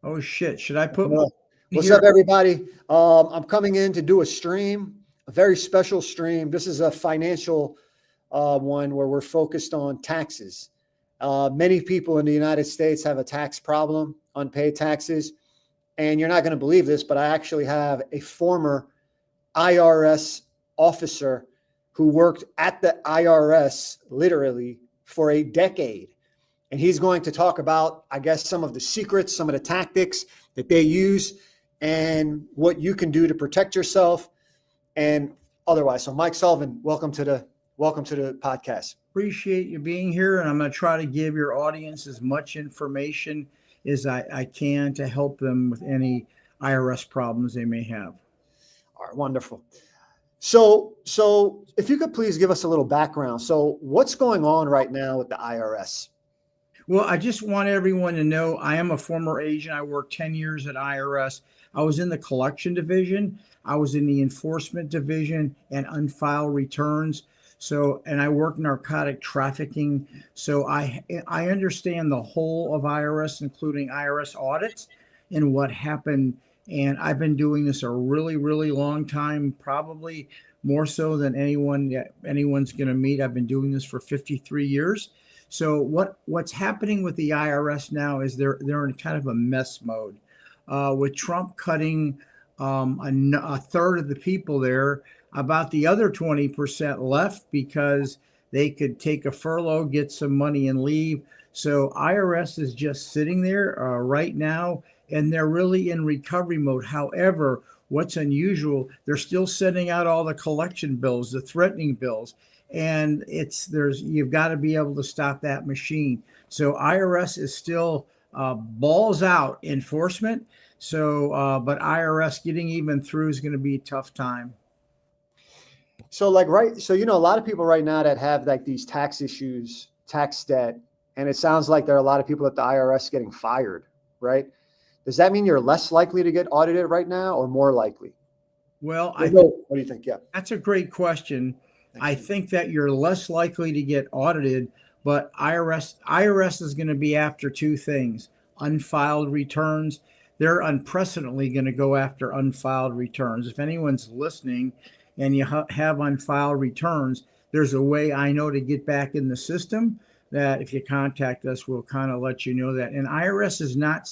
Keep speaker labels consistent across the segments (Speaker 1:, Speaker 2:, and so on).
Speaker 1: Oh shit! Should I put my
Speaker 2: Well, what's
Speaker 1: here?
Speaker 2: up, everybody? I'm coming in to do a stream, a very special stream. This is a financial one where we're focused on taxes. Many people in the United States have a tax problem, unpaid taxes. And you're not going to believe this, but I actually have a former IRS officer who worked at the IRS literally for a decade. And he's going to talk about, I guess, some of the secrets, some of the tactics that they use, and what you can do to protect yourself and otherwise. So, Mike Sullivan, welcome to the podcast.
Speaker 1: Appreciate you being here, and I'm going to try to give your audience as much information as I can to help them with any IRS problems they may have.
Speaker 2: All right, wonderful. So if you could please give us a little background. So, what's going on right now with the IRS?
Speaker 1: Well, I just want everyone to know I am a former agent. I worked 10 years at IRS. I was in the collection division, I was in the enforcement division and unfiled returns. So, and I work narcotic trafficking. So I understand the whole of IRS, including IRS audits and what happened. And I've been doing this a really, really long time, probably more so than anyone's going to meet. I've been doing this for 53 years. So what's happening with the IRS now is they're in kind of a mess mode, with Trump cutting a third of the people there. About the other 20% left because they could take a furlough, get some money, and leave. So IRS is just sitting there right now, and they're really in recovery mode. However, what's unusual, they're still sending out all the collection bills, the threatening bills, and you've got to be able to stop that machine. So IRS is still balls out enforcement. So, but IRS getting even through is going to be a tough time.
Speaker 2: So, like, right. So, a lot of people right now that have like these tax issues, tax debt, and it sounds like there are a lot of people at the IRS getting fired, right? Does that mean you're less likely to get audited right now or more likely?
Speaker 1: Well,
Speaker 2: What do you think? Yeah.
Speaker 1: that's a great question. I think that you're less likely to get audited, but IRS is going to be after two things: unfiled returns. They're unprecedentedly going to go after unfiled returns. If anyone's listening and you have unfiled returns, there's a way I know to get back in the system that if you contact us, we'll kind of let you know that. And IRS is not,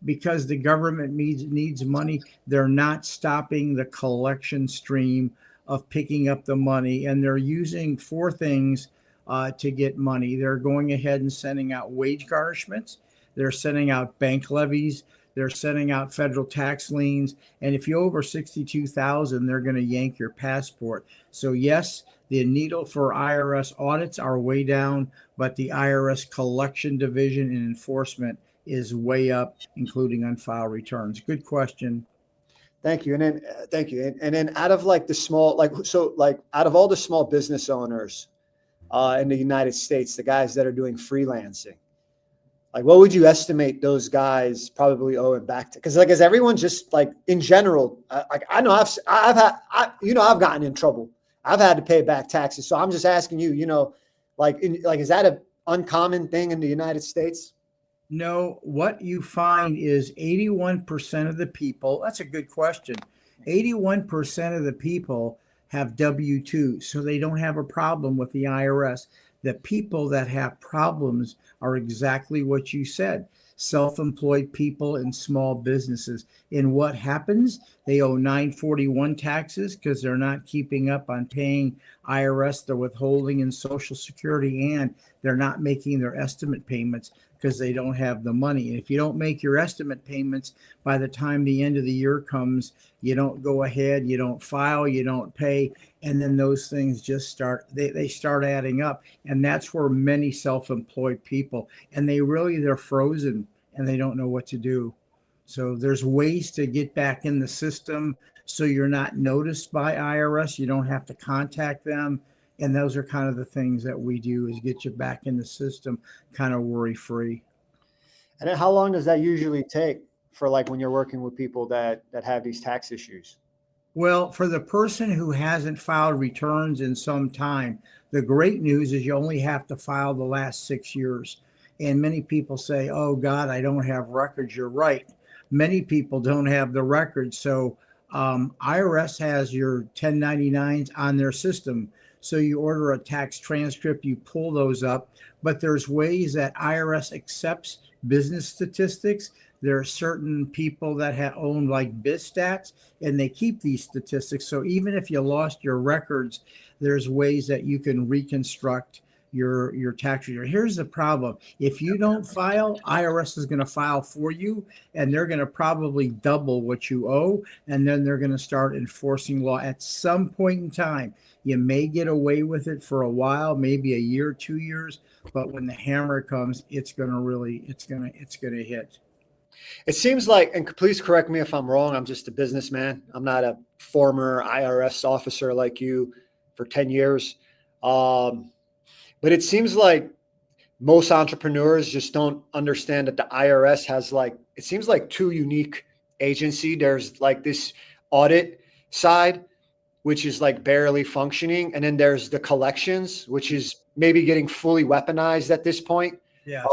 Speaker 1: because the government needs money, they're not stopping the collection stream of picking up the money. And they're using four things to get money. They're going ahead and sending out wage garnishments. They're sending out bank levies. They're sending out federal tax liens. And if you're over 62,000, they're going to yank your passport. So yes, the needle for IRS audits are way down, but the IRS collection division and enforcement is way up, including unfiled returns. Good question.
Speaker 2: Thank you. And then thank you. And then out of like the small, out of all the small business owners in the United States, the guys that are doing freelancing, like, what would you estimate those guys probably owe it back to? Because, like, as everyone just like in general, I know I've gotten in trouble. I've had to pay back taxes. So I'm just asking you, is that an uncommon thing in the United States?
Speaker 1: No, what you find is 81% of the people, that's a good question. 81% of the people have W-2, so they don't have a problem with the IRS. The people that have problems are exactly what you said: self-employed people and small businesses. And what happens? They owe 941 taxes because they're not keeping up on paying IRS, the withholding, and Social Security, and they're not making their estimate payments because they don't have the money. And if you don't make your estimate payments by the time the end of the year comes, you don't go ahead, you don't file, you don't pay, and then those things just they start adding up. And that's where many self-employed people, and they're frozen and they don't know what to do. So there's ways to get back in the system so you're not noticed by IRS. You don't have to contact them. And those are kind of the things that we do, is get you back in the system kind of worry free.
Speaker 2: And then how long does that usually take for, like, when you're working with people that have these tax issues?
Speaker 1: Well, for the person who hasn't filed returns in some time, the great news is you only have to file the last 6 years. And many people say, oh God, I don't have records. You're right. many people don't have the records. So IRS has your 1099s on their system. So you order a tax transcript, you pull those up, but there's ways that IRS accepts business statistics. There are certain people that have owned like BizStats, and they keep these statistics. So even if you lost your records, there's ways that you can reconstruct your tax return. Here's the problem. If you don't file, IRS is going to file for you, and they're going to probably double what you owe, and then they're going to start enforcing law at some point in time. You may get away with it for a while, maybe a year, 2 years, but when the hammer comes, it's going to hit.
Speaker 2: It seems like, and please correct me if I'm wrong, I'm just a businessman. I'm not a former IRS officer like you for 10 years. But it seems like most entrepreneurs just don't understand that the IRS has it seems like two unique agency. There's like this audit side, which is like barely functioning. And then there's the collections, which is maybe getting fully weaponized at this point.
Speaker 1: Yes.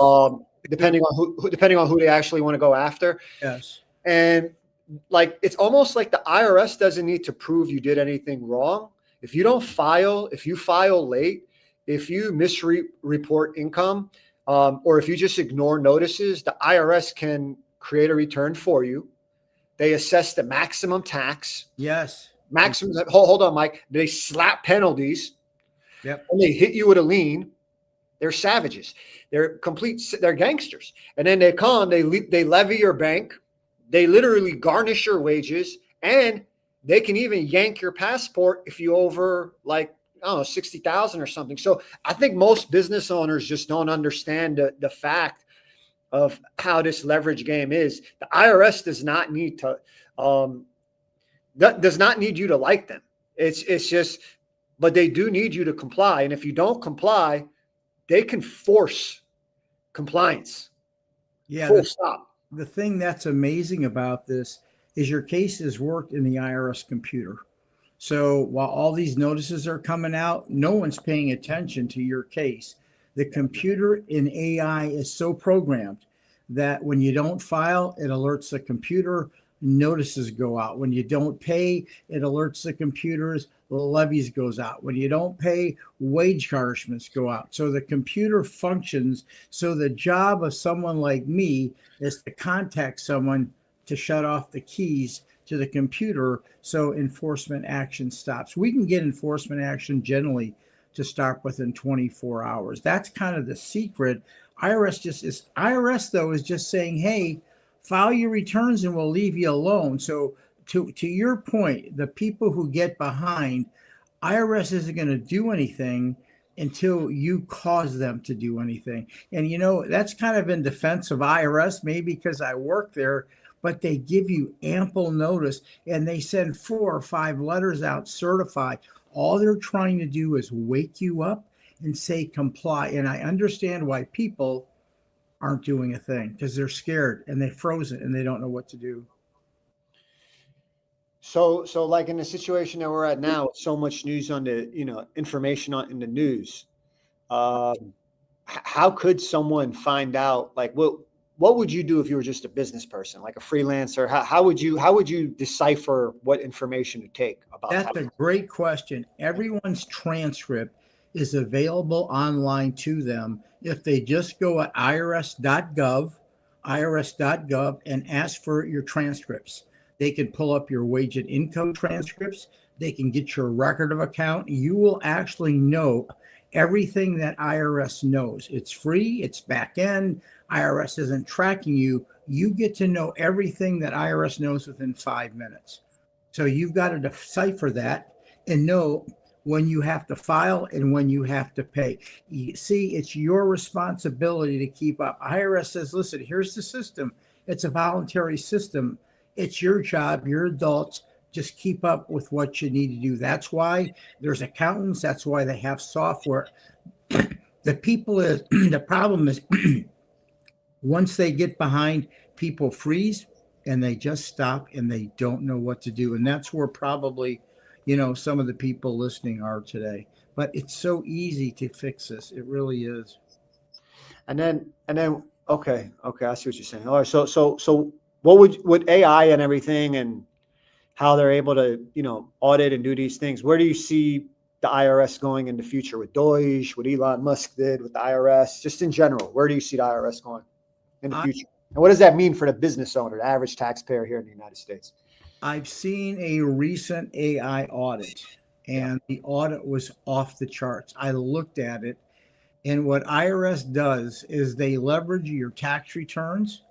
Speaker 2: Depending on who they actually want to go after.
Speaker 1: Yes.
Speaker 2: And it's almost like the IRS doesn't need to prove you did anything wrong. If you file late, if you misreport income, or if you just ignore notices, the IRS can create a return for you. They assess the maximum tax.
Speaker 1: Yes.
Speaker 2: Maximum. Hold on, Mike. They slap penalties.
Speaker 1: Yep.
Speaker 2: And they hit you with a lien. They're savages. They're gangsters. And then they come, they levy your bank. They literally garnish your wages, and they can even yank your passport if you over 60,000 or something. So I think most business owners just don't understand the fact of how this leverage game is. The IRS does not need you to like them. It's just, but they do need you to comply. And if you don't comply, they can force compliance.
Speaker 1: Yeah.
Speaker 2: Full stop.
Speaker 1: The thing that's amazing about this is your case is worked in the IRS computer. So while all these notices are coming out, no one's paying attention to your case. The computer in AI is so programmed that when you don't file, it alerts the computer, notices go out. When you don't pay, it alerts the computers, the levies goes out. When you don't pay, wage garnishments go out. So the computer functions. So the job of someone like me is to contact someone to shut off the keys to the computer so enforcement action stops. We can get enforcement action generally to stop within 24 hours. That's kind of the secret. IRS though is just saying, hey, file your returns and we'll leave you alone. So to your point, the people who get behind, IRS isn't going to do anything until you cause them to do anything. And that's kind of in defense of IRS, maybe because I work there, but they give you ample notice and they send 4 or 5 letters out certified. All they're trying to do is wake you up and say comply. And I understand why people aren't doing a thing, because they're scared and they're frozen and they don't know what to do.
Speaker 2: So like in the situation that we're at now, so much news on the, information in the news. How could someone find out, what would you do if you were just a business person, like a freelancer? How would you decipher what information to take about that?
Speaker 1: That's a great question. Everyone's transcript is available online to them if they just go at irs.gov, and ask for your transcripts. They can pull up your wage and income transcripts. They can get your record of account. You will actually know everything that IRS knows. It's free. It's back end. IRS isn't tracking you. You get to know everything that IRS knows within 5 minutes. So you've got to decipher that and know when you have to file and when you have to pay. You see, it's your responsibility to keep up. IRS says, listen, here's the system. It's a voluntary system. It's your job. You're adults. Just keep up with what you need to do. That's why there's accountants. That's why they have software. The problem is once they get behind, people freeze and they just stop and they don't know what to do. And that's where probably, some of the people listening are today. But it's so easy to fix this. It really is.
Speaker 2: And then, okay, I see what you're saying. All right, so what would with AI and everything and how they're able to, audit and do these things, where do you see the IRS going in the future with Deutsche, what Elon Musk did with the IRS, just in general? Where do you see the IRS going in the future? And what does that mean for the business owner, the average taxpayer here in the United States?
Speaker 1: I've seen a recent AI audit,
Speaker 2: Yeah.
Speaker 1: and the audit was off the charts. I looked at it, and what IRS does is they leverage your tax returns.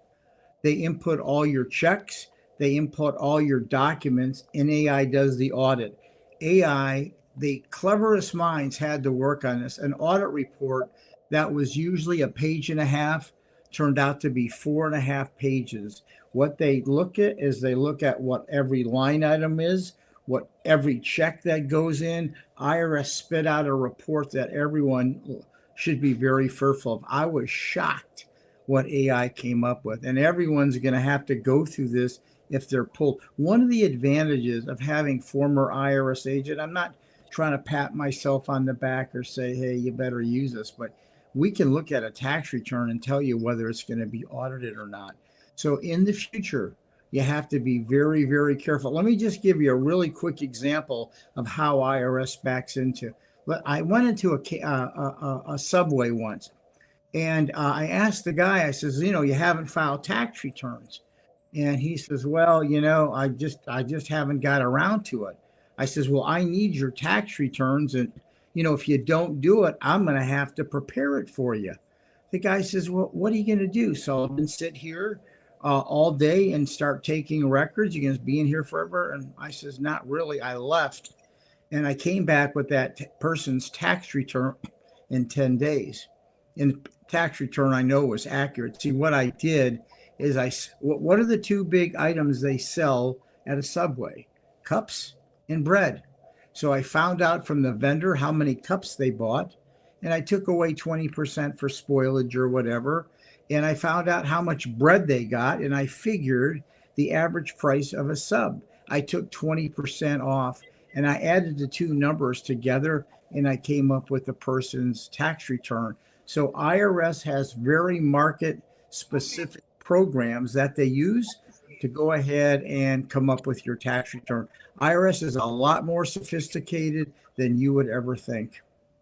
Speaker 1: They input all your checks, they input all your documents, and AI does the audit. AI, the cleverest minds had to work on this. An audit report that was usually a page and a half turned out to be 4.5 pages. What they look at is they look at what every line item is, what every check that goes in. IRS spit out a report that everyone should be very fearful of. I was shocked what AI came up with. And everyone's going to have to go through this if they're pulled. One of the advantages of having former IRS agent, I'm not trying to pat myself on the back or say, hey, you better use this, but we can look at a tax return and tell you whether it's going to be audited or not. So in the future, you have to be very, very careful. Let me just give you a really quick example of how IRS backs into. I went into a Subway once, and I asked the guy, I says, you haven't filed tax returns. And he says, well, I just haven't got around to it. I says, well, I need your tax returns. And, if you don't do it, I'm going to have to prepare it for you. The guy says, well, what are you going to do? Sullivan, sit here all day and start taking records? You're going to be in here forever? And I says, not really. I left and I came back with that person's tax return in 10 days. And tax return I know was accurate. See, what I did is what are the two big items they sell at a Subway? Cups and bread. So I found out from the vendor how many cups they bought, and I took away 20% for spoilage or whatever. And I found out how much bread they got, and I figured the average price of a sub. I took 20% off, and I added the two numbers together, and I came up with the person's tax return. So IRS has very market specific programs that they use to go ahead and come up with your tax return. IRS is a lot more sophisticated than you would ever think.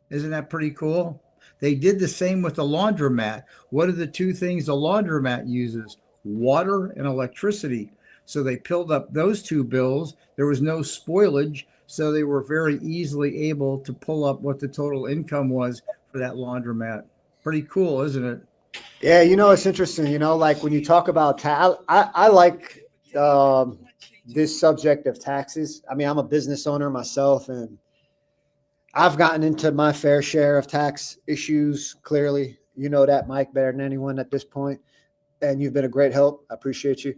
Speaker 1: Isn't that pretty cool? They did the same with the laundromat. What are the two things the laundromat uses? Water and electricity. So they pilled up those two bills. There was no spoilage, so they were very easily able to pull up what the total income was for that laundromat. Pretty cool, isn't it?
Speaker 2: Yeah, it's interesting. Like when you talk about I like this subject of taxes. I mean, I'm a business owner myself, and I've gotten into my fair share of tax issues. Clearly, you know that, Mike, better than anyone at this point. And you've been a great help. I appreciate you.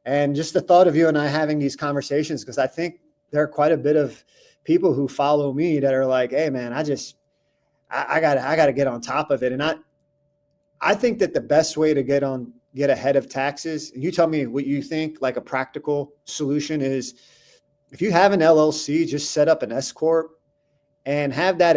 Speaker 2: And just the thought of you and I having these conversations, because I think there are quite a bit of people who follow me that are like, hey, man, I gotta get on top of it. And I think that the best way to get ahead of taxes, and you tell me what you think, like a practical solution is, if you have an LLC, just set up an S corp and have that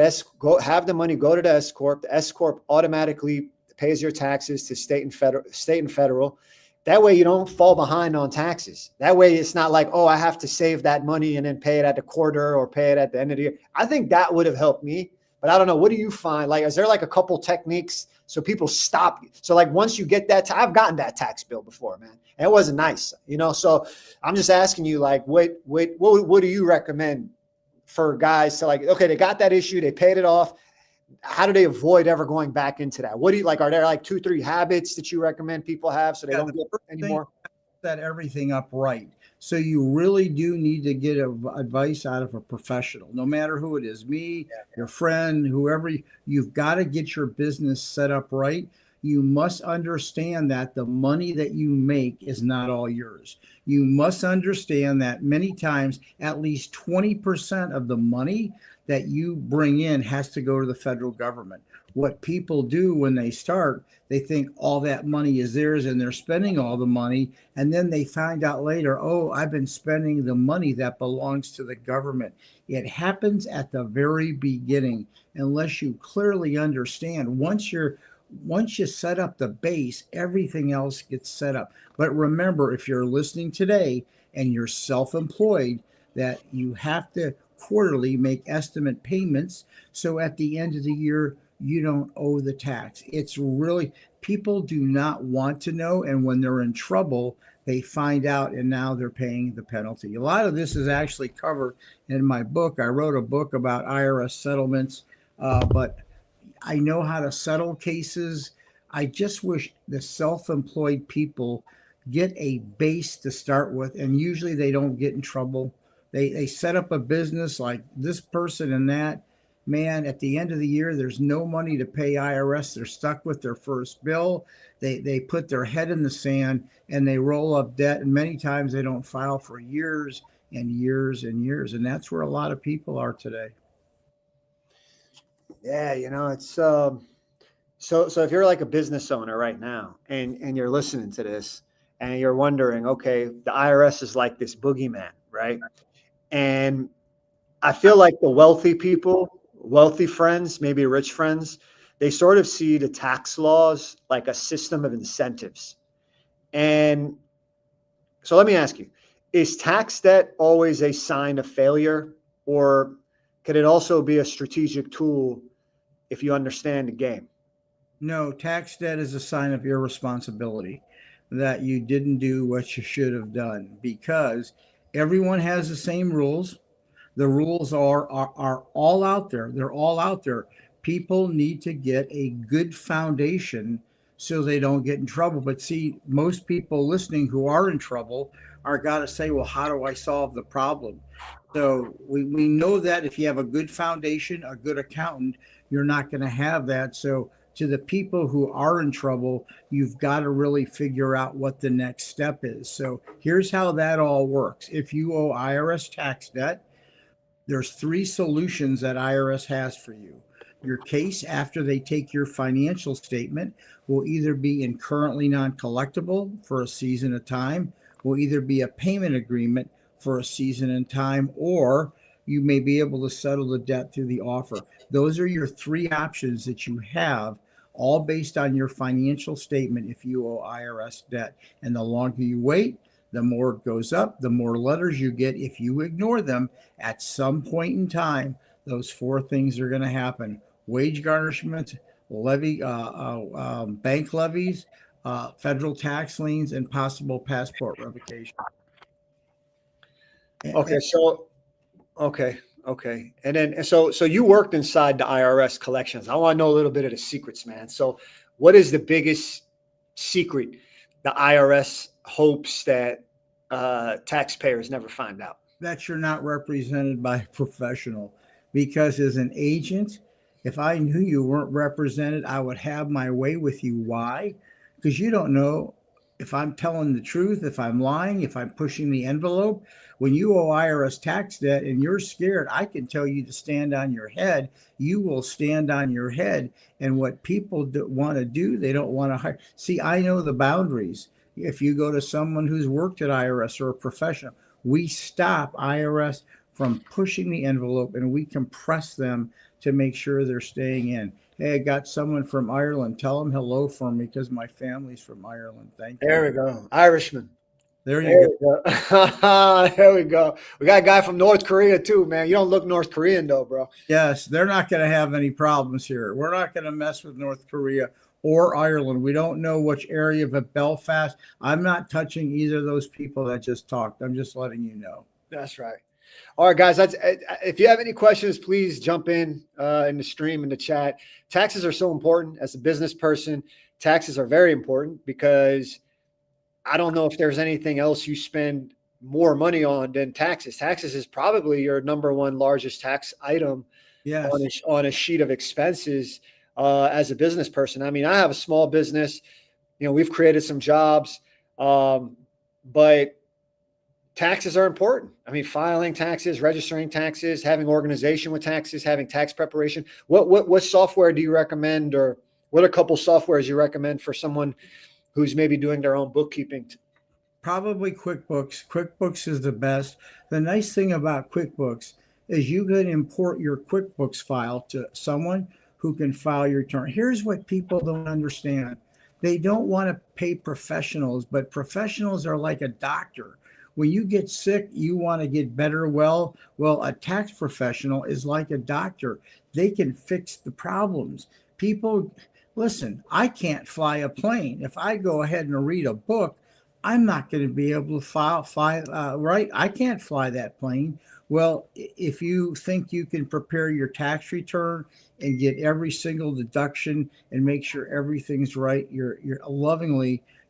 Speaker 2: have the money go to the S corp. The S corp automatically pays your taxes to state and federal. That way you don't fall behind on taxes. That way it's not like, oh, I have to save that money and then pay it at the quarter or pay it at the end of the year. I think that would have helped me. But I don't know. What do you find? Like, is there like a couple techniques so people stop? So like once you get that, I've gotten that tax bill before, man, and it wasn't nice, So I'm just asking you, like, what do you recommend for guys to, like, okay, they got that issue, they paid it off. How do they avoid ever going back into that? What do you like? Are there like 2-3 habits that you recommend people have so they don't get anymore?
Speaker 1: Set everything up right. So you really do need to get advice out of a professional, no matter who it is, me, your friend, whoever. You've got to get your business set up right. You must understand that the money that you make is not all yours. You must understand that many times at least 20% of the money that you bring in has to go to the federal government. What people do when they start, they think all that money is theirs and they're spending all the money. And then they find out later, oh, I've been spending the money that belongs to the government. It happens at the very beginning, unless you clearly understand. Once once you set up the base, everything else gets set up. But remember, if you're listening today and you're self-employed, that you have to quarterly make estimate payments. So at the end of the year, you don't owe the tax. It's really, people do not want to know. And when they're in trouble, they find out and now they're paying the penalty. A lot of this is actually covered in my book. I wrote a book about IRS settlements, but I know how to settle cases. I just wish the self-employed people get a base to start with, and usually they don't get in trouble. They set up a business like this person and that. Man, at the end of the year, there's no money to pay IRS. They're stuck with their first bill. They put their head in the sand and they roll up debt. And many times they don't file for years and years and years. And that's where a lot of people are today.
Speaker 2: Yeah, it's so if you're like a business owner right now and you're listening to this and you're wondering, okay, the IRS is like this boogeyman, right? And I feel like the wealthy people, wealthy friends, maybe rich friends, they sort of see the tax laws like a system of incentives. And so let me ask you, is tax debt always a sign of failure, or could it also be a strategic tool if you understand the game?
Speaker 1: No, tax debt is a sign of irresponsibility, that you didn't do what you should have done, because everyone has the same rules. The rules are all out there. They're all out there. People need to get a good foundation so they don't get in trouble. But see, most people listening who are in trouble are got to say, well, how do I solve the problem? So we know that if you have a good foundation, a good accountant, you're not going to have that. So to the people who are in trouble, you've got to really figure out what the next step is. So here's how that all works. If you owe IRS tax debt, there's three solutions that IRS has for you. Your case after they take your financial statement will either be in currently non-collectible for a season of time, will either be a payment agreement for a season in time, or you may be able to settle the debt through the offer. Those are your three options that you have, all based on your financial statement if you owe IRS debt. And the longer you wait, the more it goes up, the more letters you get. If you ignore them, at some point in time, those four things are going to happen: wage garnishment, bank levies, federal tax liens, and possible passport revocation.
Speaker 2: Okay, okay. And then so you worked inside the IRS collections. I want to know a little bit of the secrets, man. So what is the biggest secret the IRS hopes that taxpayers never find out?
Speaker 1: That you're not represented by a professional. Because as an agent, if I knew you weren't represented, I would have my way with you. Why? Because you don't know if I'm telling the truth, if I'm lying, if I'm pushing the envelope. When you owe IRS tax debt and you're scared, I can tell you to stand on your head. You will stand on your head. And what people want to do, they don't want to hire. See, I know the boundaries. If you go to someone who's worked at IRS or a professional, we stop IRS from pushing the envelope and we compress them to make sure they're staying in. Hey, I got someone from Ireland. Tell them hello for me because my family's from Ireland. Thank you.
Speaker 2: There we go. Irishman.
Speaker 1: There you go.
Speaker 2: There we go. We got a guy from North Korea too, man. You don't look North Korean though, bro.
Speaker 1: Yes, they're not going to have any problems here. We're not going to mess with North Korea or Ireland. We don't know which area of Belfast. I'm not touching either of those people that just talked. I'm just letting you know.
Speaker 2: That's right. All right, guys. If you have any questions, please jump in the stream, in the chat. Taxes are so important. As a business person, taxes are very important because I don't know if there's anything else you spend more money on than taxes. Taxes is probably your number one largest tax item.
Speaker 1: Yes.
Speaker 2: On a sheet of expenses as a business person. I mean, I have a small business. We've created some jobs, but taxes are important. I mean, filing taxes, registering taxes, having organization with taxes, having tax preparation. What software do you recommend, or what a couple softwares you recommend for someone who's maybe doing their own bookkeeping?
Speaker 1: Probably QuickBooks. QuickBooks is the best. The nice thing about QuickBooks is you can import your QuickBooks file to someone who can file your return. Here's what people don't understand. They don't want to pay professionals, but professionals are like a doctor. When you get sick, you want to get better. Well, a tax professional is like a doctor. They can fix the problems. People, listen, I can't fly a plane. If I go ahead and read a book, I'm not going to be able to fly, right? I can't fly that plane. Well, if you think you can prepare your tax return and get every single deduction and make sure everything's right, you're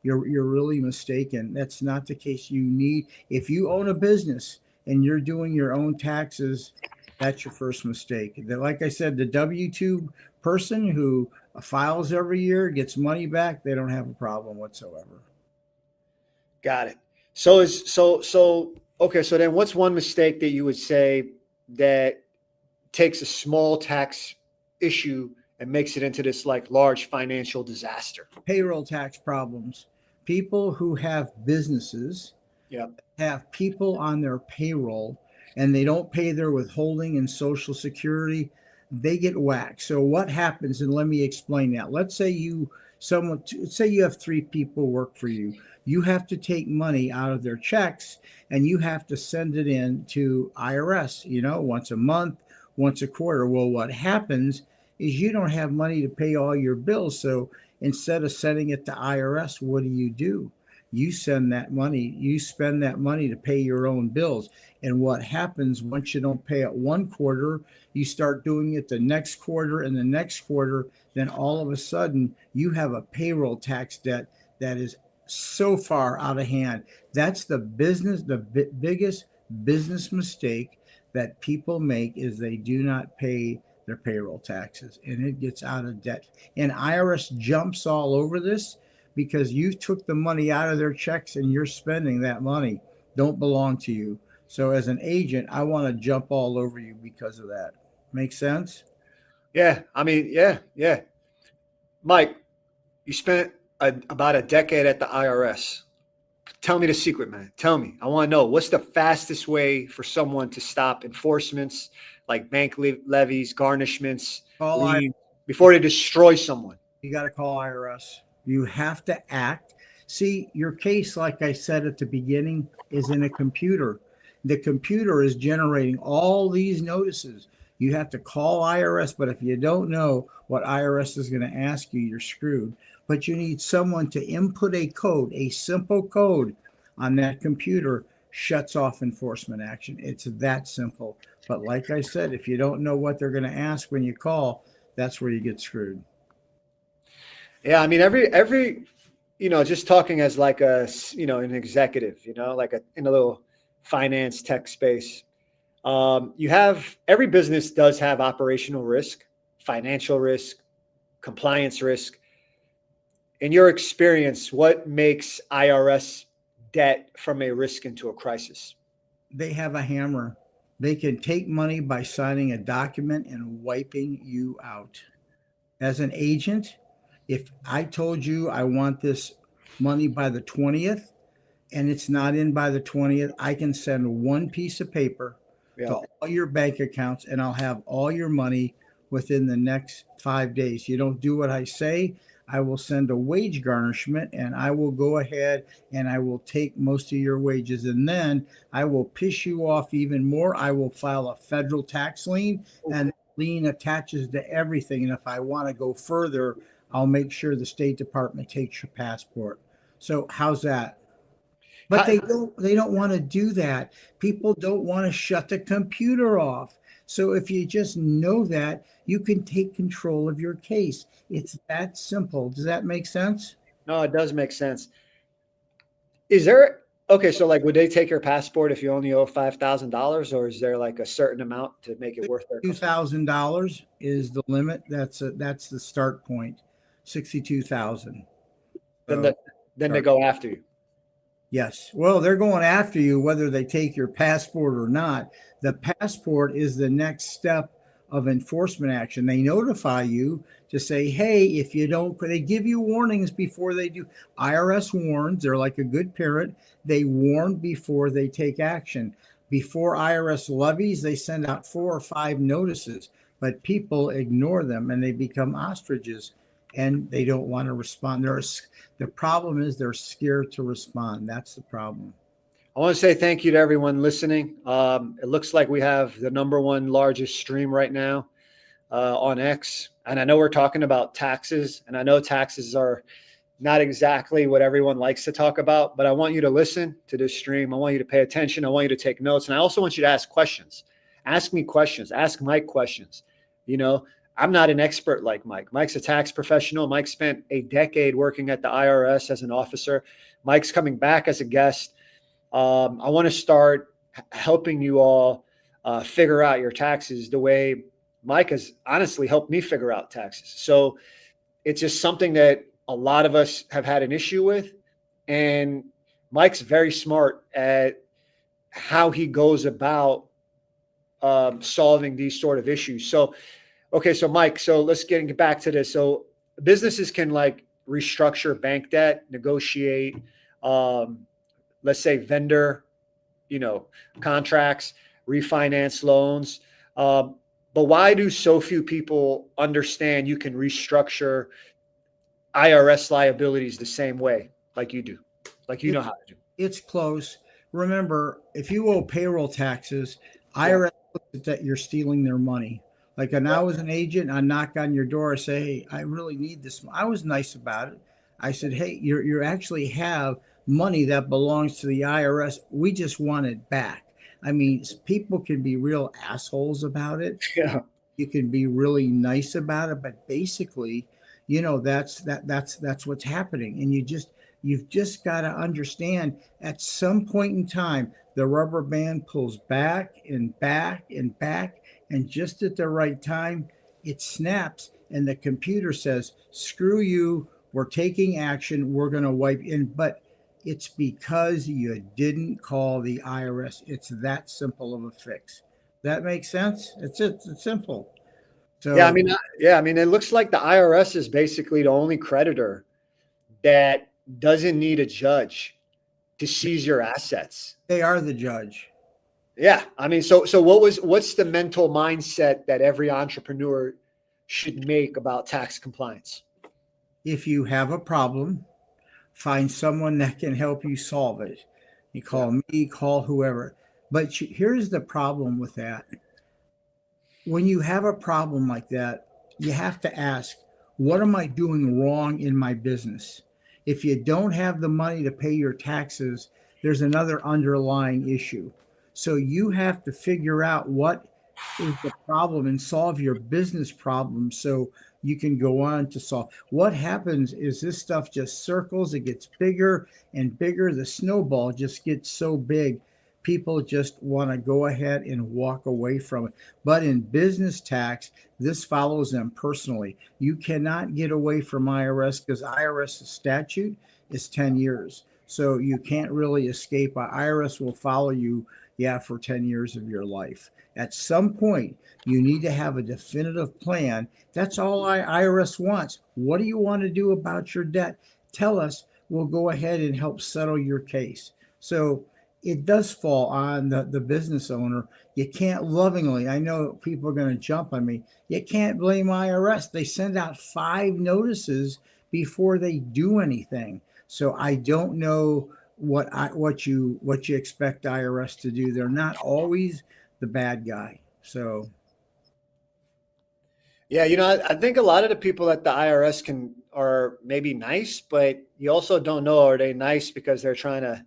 Speaker 1: really mistaken. That's not the case. If you own a business and you're doing your own taxes, that's your first mistake. Like I said, the W-2 person who files every year gets money back, they don't have a problem whatsoever.
Speaker 2: Got it. Okay. So then what's one mistake that you would say that takes a small tax issue and makes it into this like large financial disaster?
Speaker 1: Payroll tax problems. People who have businesses have people on their payroll and they don't pay their withholding and Social Security, they get whacked. So what happens, and let me explain that. Let's say you have 3 people work for you. You have to take money out of their checks and you have to send it in to IRS, once a month, once a quarter. Well, what happens is you don't have money to pay all your bills. So instead of sending it to IRS, what do? You spend that money to pay your own bills. And what happens once you don't pay it one quarter, you start doing it the next quarter and the next quarter. Then all of a sudden you have a payroll tax debt that is so far out of hand. That's the biggest business mistake that people make is they do not pay their payroll taxes and it gets out of debt. And IRS jumps all over this because you took the money out of their checks and you're spending that money. Don't belong to you. So as an agent, I want to jump all over you because of that. Make sense?
Speaker 2: Yeah. I mean, yeah. Mike, you spent about a decade at the IRS. Tell me the secret, man. Tell me. I want to know what's the fastest way for someone to stop enforcements like bank levies, garnishments, liens, before they destroy someone.
Speaker 1: You got to call IRS. You have to act. See, your case, like I said at the beginning, is in a computer. The computer is generating all these notices. You have to call IRS, but if you don't know what IRS is going to ask you, you're screwed. But you need someone to input a code, a simple code on that computer, shuts off enforcement action. It's that simple. But like I said, if you don't know what they're going to ask when you call, that's where you get screwed.
Speaker 2: Yeah, I mean, every just talking as like an executive, like in a little finance tech space, every business does have operational risk, financial risk, compliance risk. In your experience, what makes IRS debt from a risk into a crisis?
Speaker 1: They have a hammer. They can take money by signing a document and wiping you out. As an agent, if I told you I want this money by the 20th and it's not in by the 20th, I can send one piece of paper to all your bank accounts and I'll have all your money within the next 5 days. You don't do what I say, I will send a wage garnishment and I will go ahead and I will take most of your wages. And then I will piss you off even more. I will file a federal tax lien and lien attaches to everything. And if I want to go further, I'll make sure the State Department takes your passport. So how's that? But they don't want to do that. People don't want to shut the computer off. So if you just know that, you can take control of your case. It's that simple. Does that make sense?
Speaker 2: No, it does make sense. So like, would they take your passport if you only owe $5,000, or is there like a certain amount to make it worth their
Speaker 1: $2,000 is the limit. That's the start point. 62,000.
Speaker 2: Then they go after you.
Speaker 1: Yes. Well, they're going after you whether they take your passport or not. The passport is the next step of enforcement action. They notify you to say, hey, if you don't, they give you warnings before they do. IRS warns. They're like a good parent. They warn before they take action. Before IRS levies, they send out 4 or 5 notices. but people ignore them and they become ostriches and they don't want to respond. The problem is they're scared to respond. That's the problem.
Speaker 2: I want to say thank you to everyone listening. It looks like we have the number one largest stream right now on X. And I know we're talking about taxes, and I know taxes are not exactly what everyone likes to talk about, but I want you to listen to this stream. I want you to pay attention. I want you to take notes. And I also want you to ask questions. Ask me questions. Ask Mike questions. You know, I'm not an expert like Mike. Mike's a tax professional. Mike spent a decade working at the IRS as an officer. Mike's coming back as a guest. I want to start helping you all figure out your taxes the way Mike has honestly helped me figure out taxes. So it's just something that a lot of us have had an issue with. And Mike's very smart at how he goes about solving these sort of issues. So, okay, so Mike, so let's get back to this. So businesses can like restructure bank debt, negotiate, let's say vendor, contracts, refinance loans. But why do so few people understand you can restructure IRS liabilities the same way like you do, like you know how to do?
Speaker 1: It's close. Remember, if you owe payroll taxes, IRS looks at that you're stealing their money. Like when I was an agent, I knock on your door, I say, hey, I really need this. I was nice about it. I said, hey, you actually have money that belongs to the IRS. We just want it back. I mean, people can be real assholes about it.
Speaker 2: Yeah.
Speaker 1: You can be really nice about it, but basically, that's what's happening. And you've just got to understand at some point in time, the rubber band pulls back and back and back. And just at the right time, it snaps. And the computer says, screw you. We're taking action. We're going to wipe in. But it's because you didn't call the IRS. It's that simple of a fix. That makes sense? It's simple. So
Speaker 2: I mean, it looks like the IRS is basically the only creditor that doesn't need a judge to seize your assets.
Speaker 1: They are the judge.
Speaker 2: Yeah. I mean, so what's the mental mindset that every entrepreneur should make about tax compliance?
Speaker 1: If you have a problem, find someone that can help you solve it. You call me, call whoever. But here's the problem with that. When you have a problem like that, you have to ask, what am I doing wrong in my business? If you don't have the money to pay your taxes, there's another underlying issue. So you have to figure out what is the problem and solve your business problem so you can go on to solve. What happens is this stuff just circles, it gets bigger and bigger. The snowball just gets so big, people just want to go ahead and walk away from it. But in business tax, this follows them personally. You cannot get away from IRS because IRS statute is 10 years. So you can't really escape. IRS will follow you, for 10 years of your life. At some point, you need to have a definitive plan. That's all IRS wants. What do you want to do about your debt? Tell us. We'll go ahead and help settle your case. So it does fall on the business owner. You can't lovingly, I know people are going to jump on me. You can't blame IRS. They send out 5 notices before they do anything. So I don't know what you expect IRS to do. They're not always the bad guy. So
Speaker 2: yeah, I think a lot of the people at the IRS are maybe nice, but you also don't know, are they nice because they're trying to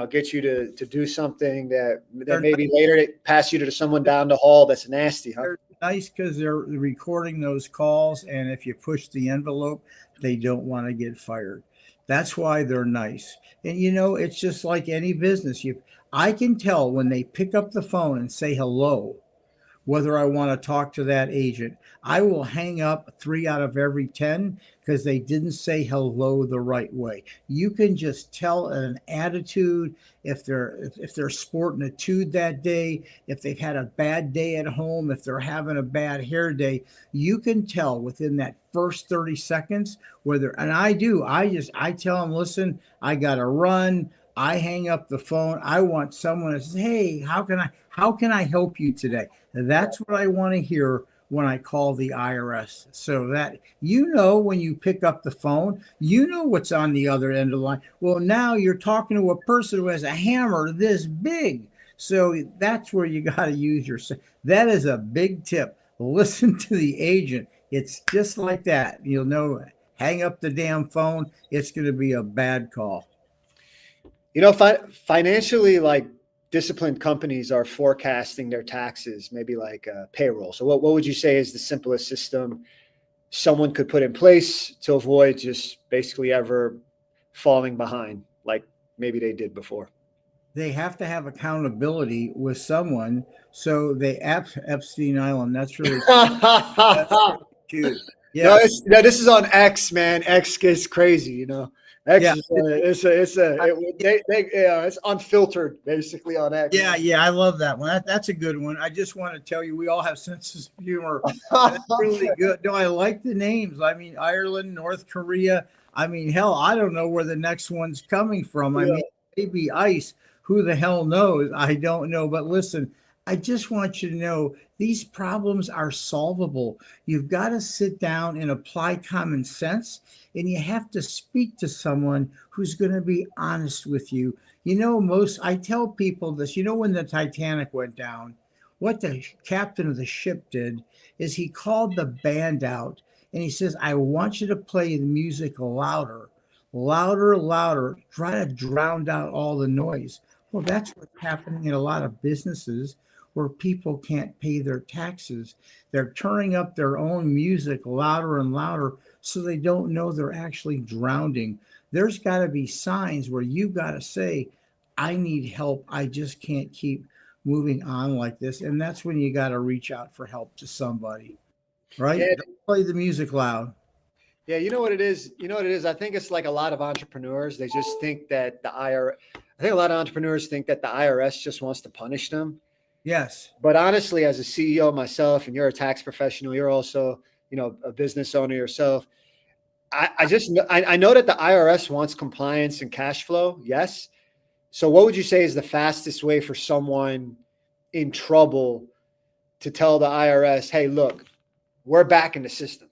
Speaker 2: get you to do something that maybe later they pass you to someone down the hall that's nasty, huh?
Speaker 1: They're nice because they're recording those calls, and if you push the envelope, they don't want to get fired. That's why they're nice. And it's just like any business. I can tell when they pick up the phone and say hello, whether I want to talk to that agent. I will hang up 3 out of every 10 because they didn't say hello the right way. You can just tell an attitude if they're sporting a tude that day, if they've had a bad day at home, if they're having a bad hair day. You can tell within that first 30 seconds and I tell them, listen, I got to run. I hang up the phone. I want someone that says, hey, how can I help you today? That's what I want to hear when I call the IRS. So that, you know, when you pick up the phone, you know what's on the other end of the line. Well, now you're talking to a person who has a hammer this big. So that's where you got to use your. That is a big tip. Listen to the agent. It's just like that. You'll know, hang up the damn phone. It's going to be a bad call.
Speaker 2: You know, financially, like disciplined companies are forecasting their taxes, maybe like payroll. So, what would you say is the simplest system someone could put in place to avoid just basically ever falling behind, like maybe they did before?
Speaker 1: They have to have accountability with someone. So they Epstein Island. That's really, that's really cute.
Speaker 2: No,
Speaker 1: Yes.
Speaker 2: this is on X, man. X gets crazy, you know. X
Speaker 1: Yeah.
Speaker 2: is it's unfiltered basically on X.
Speaker 1: Yeah. Yeah. I love that one. That's a good one. I just want to tell you, we all have senses of humor. That's really good. No, I like the names. I mean, Ireland, North Korea. I mean, hell, I don't know where the next one's coming from. I
Speaker 2: Yeah.
Speaker 1: mean, maybe ice. Who the hell knows? I don't know. But listen, I just want you to know these problems are solvable. You've got to sit down and apply common sense, and you have to speak to someone who's going to be honest with you. You know, I tell people this, you know, when the Titanic went down, what the captain of the ship did is he called the band out and he says, I want you to play the music louder, louder, louder, try to drown out all the noise. Well, that's what's happening in a lot of businesses where people can't pay their taxes. They're turning up their own music louder and louder so they don't know they're actually drowning. There's got to be signs where you got to say, I need help. I just can't keep moving on like this. And that's when you got to reach out for help to somebody, right?
Speaker 2: Yeah,
Speaker 1: Don't play the music loud.
Speaker 2: yeah, you know what it is? You know what it is? I think it's like a lot of entrepreneurs, they just think that the IRS, I think a lot of entrepreneurs think that the IRS just wants to punish them.
Speaker 1: Yes.
Speaker 2: But honestly, as a CEO myself, and you're a tax professional, you're also, you know, a business owner yourself. I know that the IRS wants compliance and cash flow. Yes. So what would you say is the fastest way for someone in trouble to tell the IRS, hey, look, we're back in the system?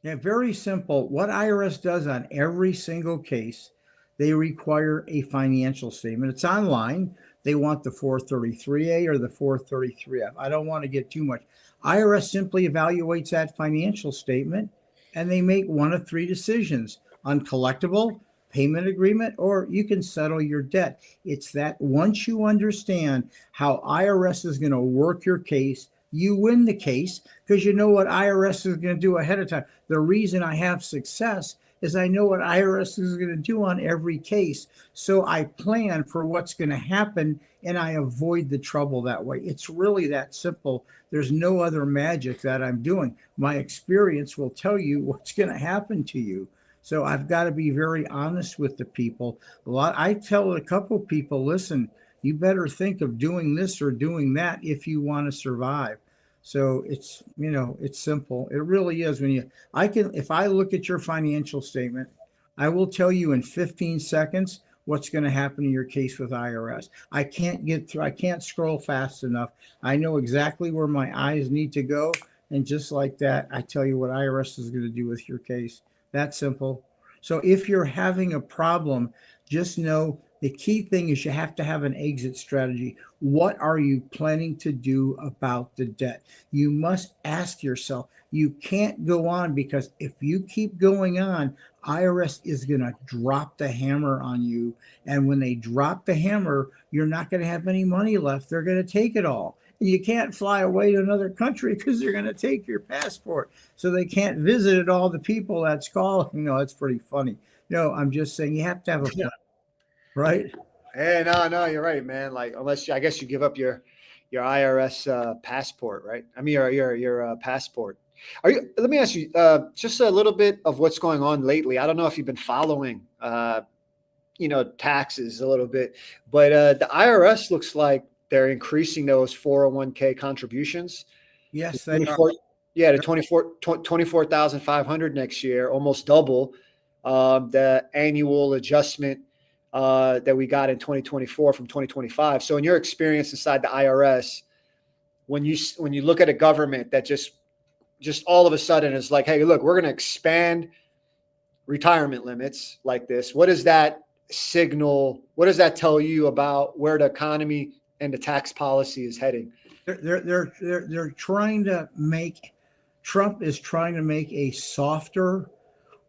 Speaker 1: Yeah, very simple. What IRS does on every single case, they require a financial statement. It's online. They want the 433A or the 433F. I don't want to get too much. IRS simply evaluates that financial statement and they make one of three decisions: uncollectible, payment agreement, or you can settle your debt. It's that once you understand how IRS is going to work your case, you win the case because you know what IRS is going to do ahead of time. The reason I have success is I know what IRS is going to do on every case. So I plan for what's going to happen and I avoid the trouble that way. It's really that simple. There's no other magic that I'm doing. My experience will tell you what's going to happen to you. So I've got to be very honest with the people. I tell a couple people, listen, you better think of doing this or doing that if you want to survive. So it's, you know, it's simple. It really is. If I look at your financial statement, I will tell you in 15 seconds what's going to happen in your case with IRS. I can't scroll fast enough. I know exactly where my eyes need to go. And just like that, I tell you what IRS is going to do with your case. That simple. So if you're having a problem, just know the key thing is you have to have an exit strategy. What are you planning to do about the debt? You must ask yourself. You can't go on, because if you keep going on, IRS is going to drop the hammer on you. And when they drop the hammer, you're not going to have any money left. They're going to take it all. And you can't fly away to another country because they're going to take your passport. So they can't visit all the people that's calling. You know, it's pretty funny. No, I'm just saying you have to have a plan, right?
Speaker 2: Hey, no, you're right, man. Like, unless I guess you give up your IRS passport, right? I mean, your passport. Are you? Let me ask you just a little bit of what's going on lately. I don't know if you've been following, you know, taxes a little bit, but the IRS looks like they're increasing those 401k contributions.
Speaker 1: Yes,
Speaker 2: To
Speaker 1: they are.
Speaker 2: 24, yeah, to 24,500 next year, almost double the annual adjustment that we got in 2024 from 2025. So in your experience inside the IRS, when you look at a government that just all of a sudden is like, hey, look, we're going to expand retirement limits like this. What does that signal? What does that tell you about where the economy and the tax policy is heading?
Speaker 1: They're trying to make, Trump is trying to make a softer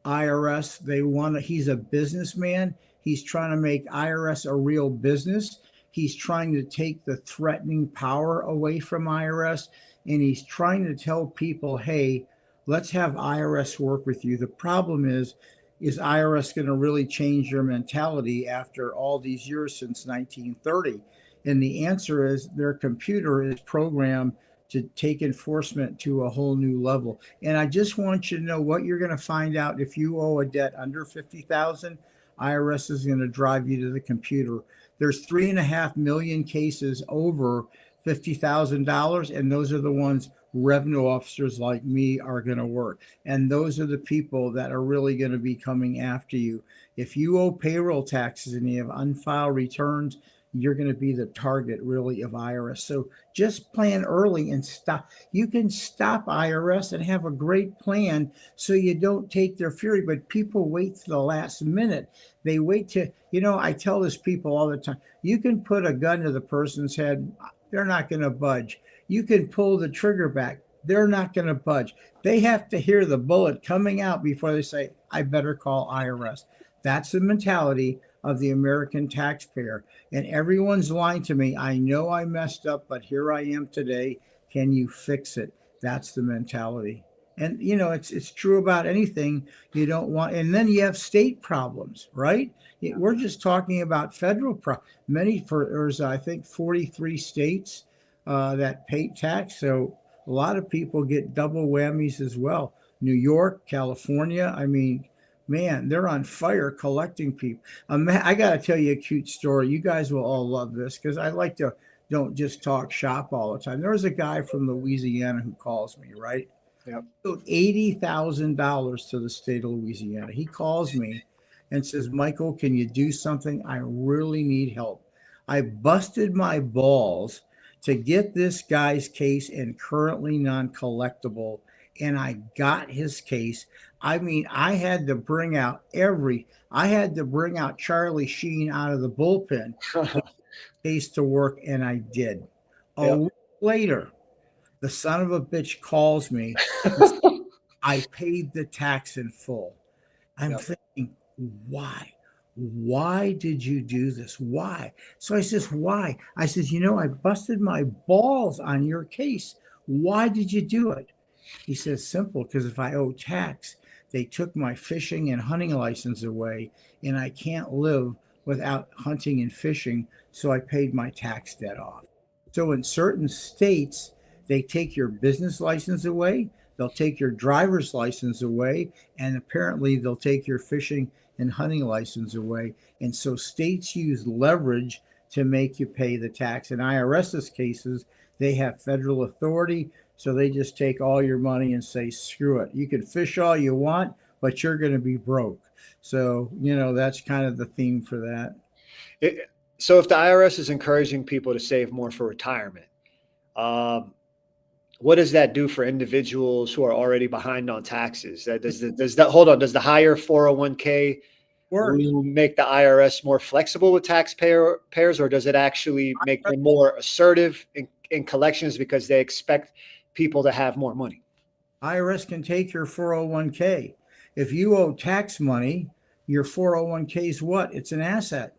Speaker 1: IRS. He's a businessman. He's trying to make IRS a real business. He's trying to take the threatening power away from IRS. And he's trying to tell people, hey, let's have IRS work with you. The problem is IRS going to really change your mentality after all these years since 1930? And the answer is their computer is programmed to take enforcement to a whole new level. And I just want you to know what you're going to find out. If you owe a debt under 50,000, IRS is going to drive you to the computer. There's 3.5 million cases over $50,000, and those are the ones revenue officers like me are going to work. And those are the people that are really going to be coming after you. If you owe payroll taxes and you have unfiled returns, you're going to be the target really of IRS. So just plan early and stop. You can stop IRS and have a great plan so you don't take their fury, but people wait to the last minute. They wait to, I tell this people all the time, you can put a gun to the person's head. They're not going to budge. You can pull the trigger back. They're not going to budge. They have to hear the bullet coming out before they say, I better call IRS. That's the mentality of the American taxpayer. And everyone's lying to me. I know I messed up, but here I am today. Can you fix it? That's the mentality. And, it's true about anything you don't want. And then you have state problems, right? We're just talking about federal problems. There's, I think, 43 states that pay tax. So a lot of people get double whammies as well. New York, California. I mean, man, they're on fire collecting people. I got to tell you a cute story. You guys will all love this because I like to don't just talk shop all the time. There was a guy from Louisiana who calls me, right?
Speaker 2: Yep.
Speaker 1: $80,000 to the state of Louisiana. He calls me and says, Michael, can you do something? I really need help. I busted my balls to get this guy's case in currently non-collectible, and I got his case. I mean, I had to bring out Charlie Sheen out of the bullpen case to work, and I did. A week later, the son of a bitch calls me. I paid the tax in full. I'm thinking, why? Why did you do this? Why? So I says, why? I says, I busted my balls on your case. Why did you do it? He says, simple, because if I owe tax, they took my fishing and hunting license away, and I can't live without hunting and fishing, so I paid my tax debt off. So in certain states, they take your business license away, they'll take your driver's license away, and apparently they'll take your fishing and hunting license away. And so states use leverage to make you pay the tax. In IRS's cases, they have federal authority, so they just take all your money and say, screw it. You can fish all you want, but you're going to be broke. So, that's kind of the theme for that.
Speaker 2: So if the IRS is encouraging people to save more for retirement, what does that do for individuals who are already behind on taxes? Does the higher 401k make the IRS more flexible with taxpayers, or does it actually make them more assertive in collections because they expect people to have more money?
Speaker 1: IRS can take your 401k. If you owe tax money, your 401k is what? It's an asset.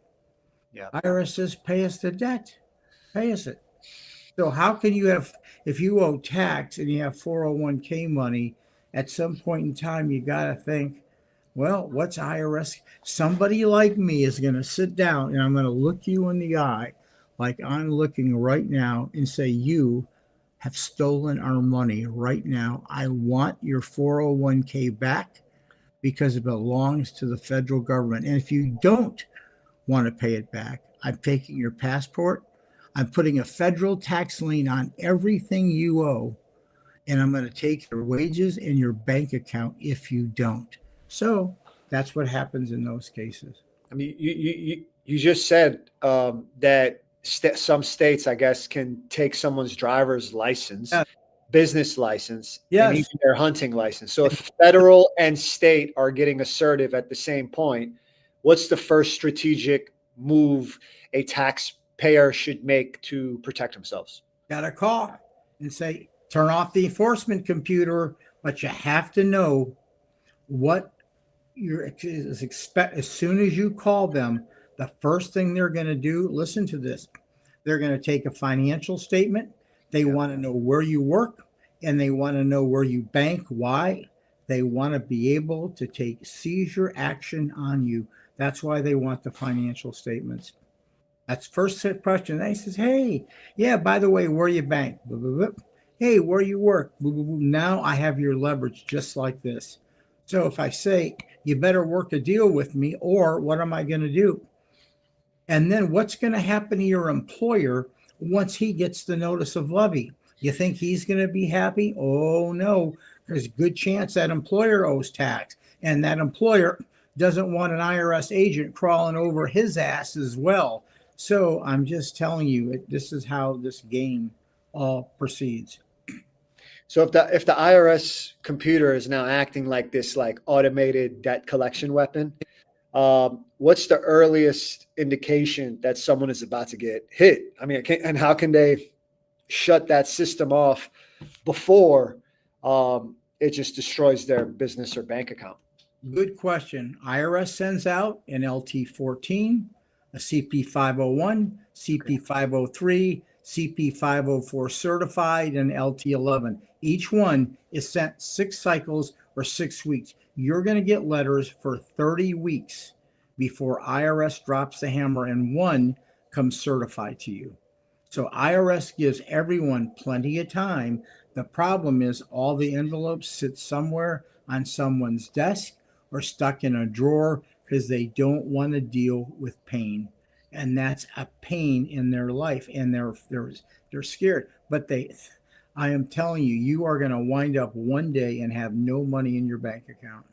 Speaker 2: Yeah.
Speaker 1: IRS says, pay us the debt. Pay us it. So how can you if you owe tax and you have 401k money, at some point in time, you got to think, well, what's IRS? Somebody like me is going to sit down and I'm going to look you in the eye like I'm looking right now and say, you have stolen our money right now. I want your 401k back because it belongs to the federal government. And if you don't want to pay it back, I'm taking your passport. I'm putting a federal tax lien on everything you owe, and I'm going to take your wages and your bank account if you don't. So that's what happens in those cases.
Speaker 2: I mean, you just said that some states, I guess, can take someone's driver's license,
Speaker 1: Yeah.
Speaker 2: business license, and
Speaker 1: Yes.
Speaker 2: even their hunting license. So if federal and state are getting assertive at the same point, what's the first strategic move a taxpayer should make to protect themselves?
Speaker 1: Got to call and say, turn off the enforcement computer, but you have to know what you're expect. As soon as you call them, the first thing they're going to do, listen to this, they're going to take a financial statement. They want to know where you work and they want to know where you bank. Why? They want to be able to take seizure action on you. That's why they want the financial statements. That's first question. And he says, hey, yeah, by the way, where you bank? Blah, blah, blah. Hey, where you work? Blah, blah, blah. Now I have your leverage just like this. So if I say, you better work a deal with me, or what am I going to do? And then what's going to happen to your employer once he gets the notice of levy? You think he's going to be happy? Oh, no. There's a good chance that employer owes tax. And that employer doesn't want an IRS agent crawling over his ass as well. So I'm just telling you, this is how this game all proceeds.
Speaker 2: So if the IRS computer is now acting like this like automated debt collection weapon, what's the earliest indication that someone is about to get hit? I mean, and how can they shut that system off before it just destroys their business or bank account?
Speaker 1: Good question. IRS sends out an LT14, a CP501, CP503, CP504 certified, and LT11. Each one is sent 6 cycles or 6 weeks. You're going to get letters for 30 weeks before IRS drops the hammer and one comes certified to you. So IRS gives everyone plenty of time. The problem is all the envelopes sit somewhere on someone's desk or stuck in a drawer because they don't want to deal with pain. And that's a pain in their life. And they're scared. But I am telling you, you are going to wind up one day and have no money in your bank account.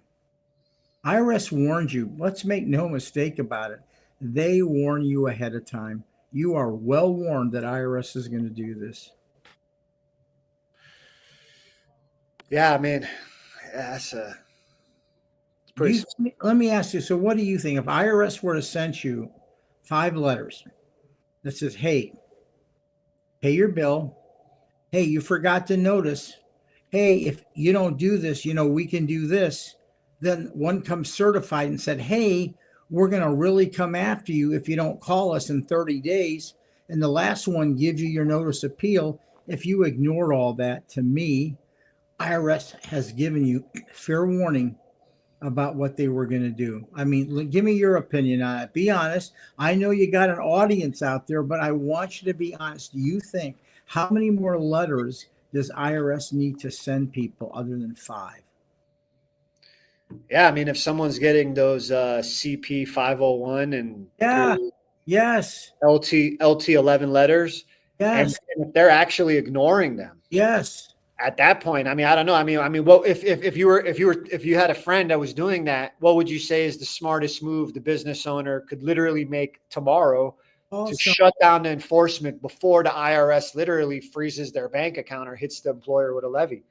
Speaker 1: IRS warned you. Let's make no mistake about it. They warn you ahead of time. You are well warned that IRS is going to do this.
Speaker 2: Yeah, I mean, that's pretty.
Speaker 1: Let me ask you. So, what do you think if IRS were to send you 5 letters that says, "Hey, pay your bill. Hey, you forgot to notice. Hey, if you don't do this, we can do this." Then one comes certified and said, "Hey, we're going to really come after you if you don't call us in 30 days." And the last one gives you your notice of appeal. If you ignore all that, to me, IRS has given you fair warning about what they were going to do. I mean, give me your opinion on it. Be honest. I know you got an audience out there, but I want you to be honest. Do you think, how many more letters does IRS need to send people other than 5?
Speaker 2: Yeah, I mean, if someone's getting those CP 501 and
Speaker 1: Yeah. Yes.
Speaker 2: LT11 letters, and
Speaker 1: Yes.
Speaker 2: if they're actually ignoring them,
Speaker 1: Yes.
Speaker 2: at that point, I mean, I don't know. I mean, well, if you had a friend that was doing that, what would you say is the smartest move the business owner could literally make tomorrow to shut down the enforcement before the IRS literally freezes their bank account or hits the employer with a levy?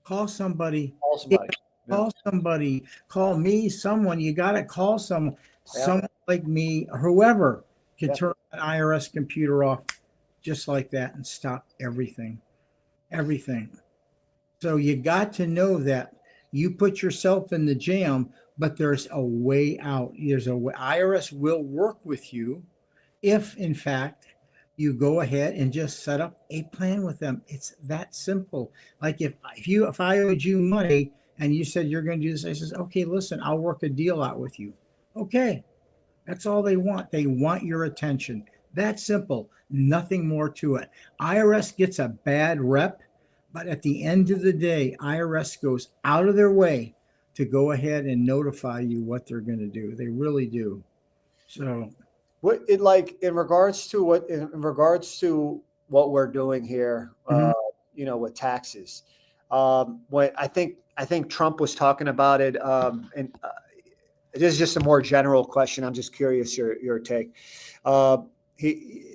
Speaker 1: Call somebody.
Speaker 2: Call somebody.
Speaker 1: Call somebody. Call me. Someone. You got to call someone. Someone like me, or whoever, can turn an IRS computer off just like that and stop everything. Everything. So you got to know that you put yourself in the jam, but there's a way out. There's a way. IRS will work with you if, in fact, you go ahead and just set up a plan with them. It's that simple. Like if I owed you money and you said you're going to do this, I says, okay, listen, I'll work a deal out with you. Okay, that's all they want. They want your attention. That's simple. Nothing more to it. IRS gets a bad rep. But at the end of the day, IRS goes out of their way to go ahead and notify you what they're going to do. They really do. So,
Speaker 2: in regards to what we're doing here, with taxes, what I think Trump was talking about it, this is just a more general question. I'm just curious your take.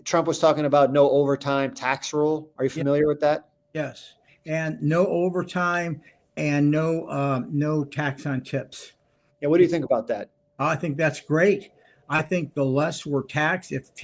Speaker 2: Trump was talking about no overtime tax rule. Are you familiar with that?
Speaker 1: Yes, and no overtime and no tax on tips.
Speaker 2: Yeah. What do you think about that?
Speaker 1: I think that's great. I think the less we're taxed, if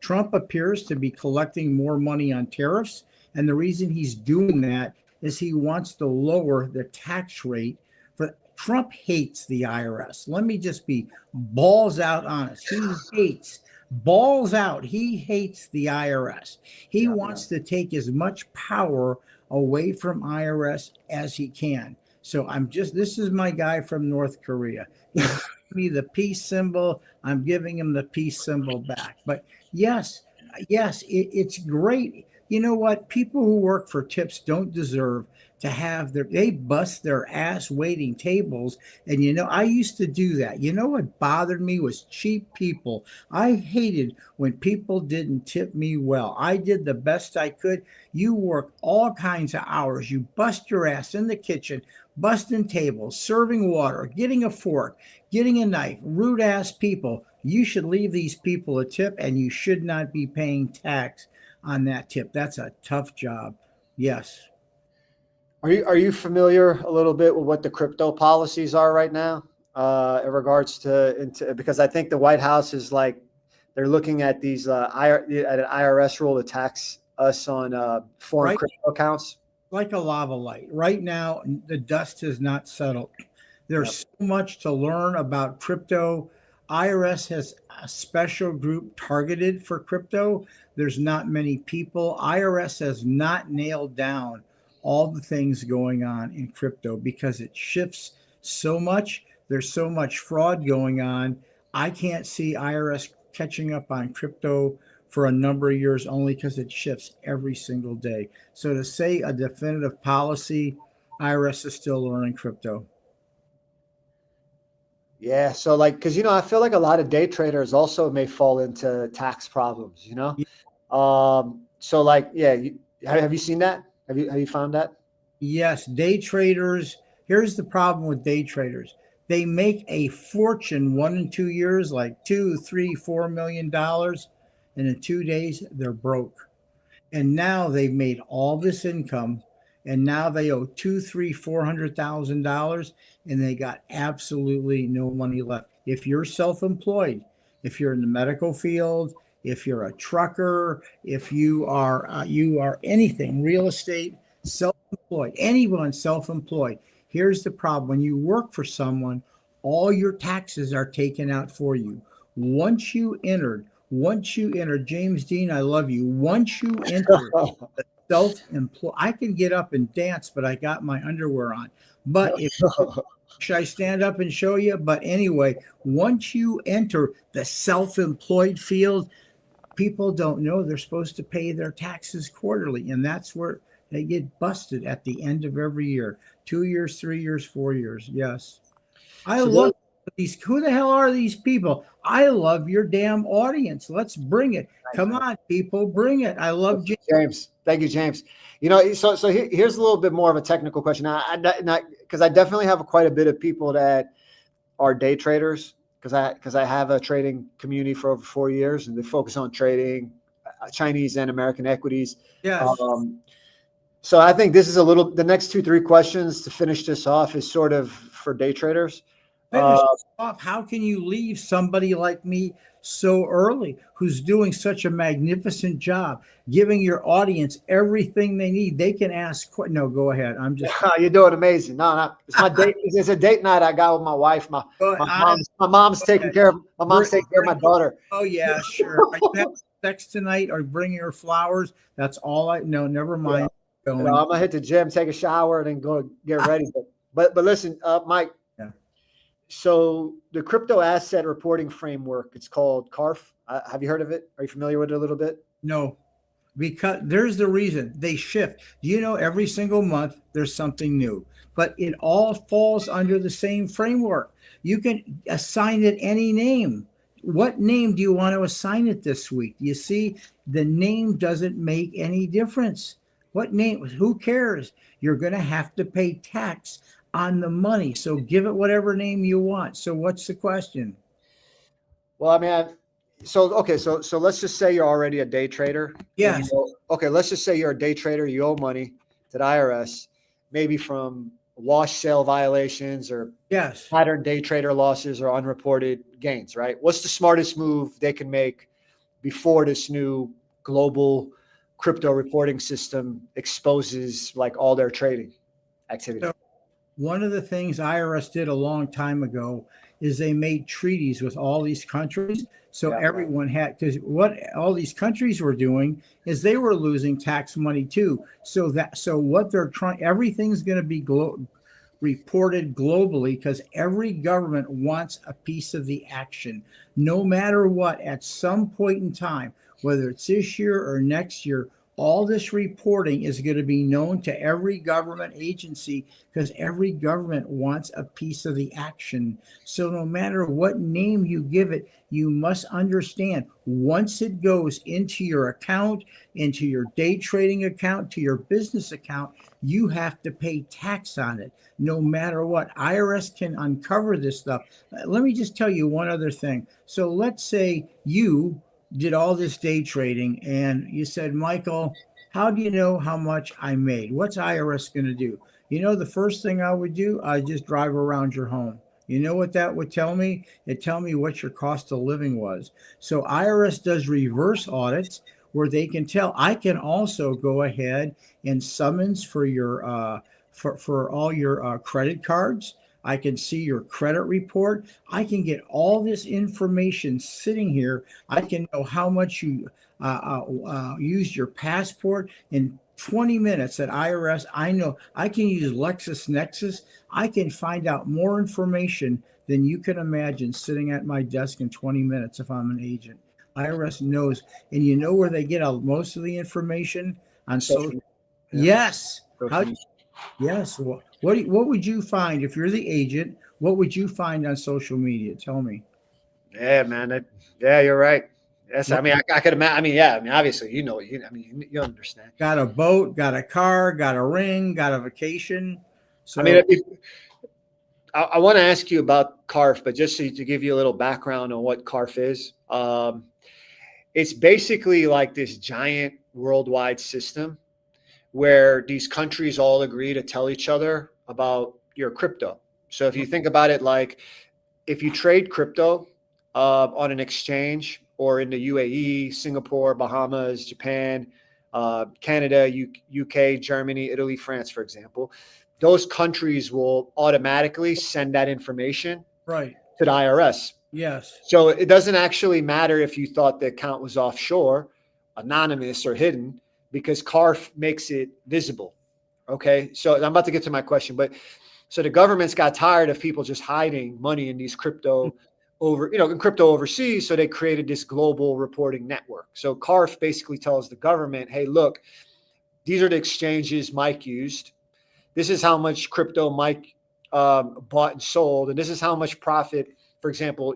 Speaker 1: Trump appears to be collecting more money on tariffs, and the reason he's doing that is he wants to lower the tax rate. For Trump hates the IRS. Let me just be balls out honest. He hates balls out. He hates the IRS. He
Speaker 2: Yeah.
Speaker 1: wants to take as much power away from IRS as he can. So this is my guy from North Korea. He's giving me the peace symbol. I'm giving him the peace symbol back. But yes, it's great. You know what? People who work for tips don't deserve to have they bust their ass waiting tables. And I used to do that. You know what bothered me was cheap people. I hated when people didn't tip me well. I did the best I could. You work all kinds of hours. You bust your ass in the kitchen, busting tables, serving water, getting a fork, getting a knife, rude ass people. You should leave these people a tip, and you should not be paying tax on that tip. That's a tough job. Yes.
Speaker 2: Are you familiar a little bit with what the crypto policies are right now in regards to because I think the White House is like they're looking at these at an IRS rule to tax us on foreign
Speaker 1: Right.
Speaker 2: crypto accounts.
Speaker 1: Like a lava light. Right now, the dust has not settled. There's so much to learn about crypto. IRS has a special group targeted for crypto. There's not many people. IRS has not nailed down all the things going on in crypto because it shifts so much. There's so much fraud going on. I can't see IRS catching up on crypto for a number of years only because it shifts every single day. So to say a definitive policy, IRS is still learning crypto.
Speaker 2: Yeah, so like because I feel like a lot of day traders also may fall into tax problems. So like have you seen that? Have you found that?
Speaker 1: Yes, day traders. Here's the problem with day traders. They make a fortune 1 and 2 years, like two, three, $4 million, and in 2 days they're broke. And now they've made all this income, and now they owe two, three, $400,000, and they got absolutely no money left. If you're self-employed, if you're in the medical field, if you're a trucker, if you are anything, real estate, self-employed, anyone self-employed. Here's the problem: when you work for someone, all your taxes are taken out for you. Once you enter, James Dean, I love you. Once you enter self-employed, I can get up and dance, but I got my underwear on. But should I stand up and show you? But anyway, once you enter the self-employed field, people don't know they're supposed to pay their taxes quarterly, and that's where they get busted at the end of every year. 2 years, 3 years, 4 years. Yes. I
Speaker 2: So
Speaker 1: love these. Who the hell are these people? I love your damn audience. Let's bring it. Come on, people, bring it. I love
Speaker 2: James. Thank you, James. Here's a little bit more of a technical question. Because I definitely have quite a bit of people that are day traders because I have a trading community for over 4 years, and they focus on trading Chinese and American equities.
Speaker 1: Yes.
Speaker 2: So I think this is the next 2-3 questions to finish this off is sort of for day traders.
Speaker 1: Finish off. How can you leave somebody like me so early who's doing such a magnificent job, giving your audience everything they need? They can ask. No, go ahead. I'm just.
Speaker 2: You're doing amazing. No, it's my date. It's a date night I got with my wife. My mom's taking care of my daughter.
Speaker 1: Oh yeah, sure. Are you having sex tonight or bringing her flowers? That's all I know. Never mind.
Speaker 2: Yeah. I'm gonna hit the gym, take a shower, and then go get ready. But listen, Mike.
Speaker 1: Yeah.
Speaker 2: So the crypto asset reporting framework, it's called CARF. Have you heard of it? Are you familiar with it a little bit?
Speaker 1: No, because there's the reason they shift. Every single month there's something new, but it all falls under the same framework. You can assign it any name. What name do you want to assign it this week? You see, the name doesn't make any difference. What name? Who cares? You're going to have to pay tax on the money. So give it whatever name you want. So what's the question?
Speaker 2: Well, I mean, So let's just say you're already a day trader.
Speaker 1: Yes.
Speaker 2: Okay, let's just say you're a day trader. You owe money to the IRS, maybe from wash sale violations or
Speaker 1: Yes.
Speaker 2: pattern day trader losses or unreported gains, right? What's the smartest move they can make before this new global crypto reporting system exposes like all their trading activity?
Speaker 1: So one of the things IRS did a long time ago is they made treaties with all these countries. So
Speaker 2: Yeah.
Speaker 1: everyone had, because what all these countries were doing is they were losing tax money too. So what they're trying, everything's going to be reported globally because every government wants a piece of the action, no matter what, at some point in time, whether it's this year or next year. All this reporting is going to be known to every government agency because every government wants a piece of the action. So no matter what name you give it, you must understand once it goes into your account, into your day trading account, to your business account, you have to pay tax on it no matter what. IRS can uncover this stuff. Let me just tell you one other thing. So let's say you did all this day trading and you said, Michael, how do you know how much I made? What's IRS going to do? You know, the first thing I would do, I just drive around your home. You know what that would tell me? It'd tell me what your cost of living was. So IRS does reverse audits where they can tell. I can also go ahead and summons for your for all your credit cards. I can see your credit report. I can get all this information sitting here. I can know how much you used your passport in 20 minutes at IRS. I know I can use LexisNexis. I can find out more information than you can imagine sitting at my desk in 20 minutes if I'm an agent. IRS knows, and you know where they get most of the information on social.
Speaker 2: Yeah.
Speaker 1: Yes.
Speaker 2: Social
Speaker 1: How? Yes. What would you find if you're the agent? What would you find on social media? Tell me.
Speaker 2: Yeah, man. Yeah, you're right. Yes, I
Speaker 1: What,
Speaker 2: mean, I could imagine. I mean, yeah, I mean, obviously, I mean, you understand.
Speaker 1: got a boat, got a car, got a ring, got a vacation.
Speaker 2: I mean,
Speaker 1: So
Speaker 2: I want to ask you about CARF, but just to give you a little background on what CARF is. It's basically like this giant worldwide system where these countries all agree to tell each other about your crypto. So if you think about it, like if you trade crypto on an exchange or in the UAE, Singapore, Bahamas, Japan, Canada, UK, Germany, Italy, France, for example, those countries will automatically send that information
Speaker 1: right.
Speaker 2: to the IRS.
Speaker 1: Yes.
Speaker 2: So it doesn't actually matter if you thought the account was offshore, anonymous, or hidden, because CARF makes it visible. Okay. So I'm about to get to my question, but so the government's got tired of people just hiding money in these crypto in crypto overseas. So they created this global reporting network. So CARF basically tells the government, hey, look, these are the exchanges Mike used. This is how much crypto Mike bought and sold. And this is how much profit, for example,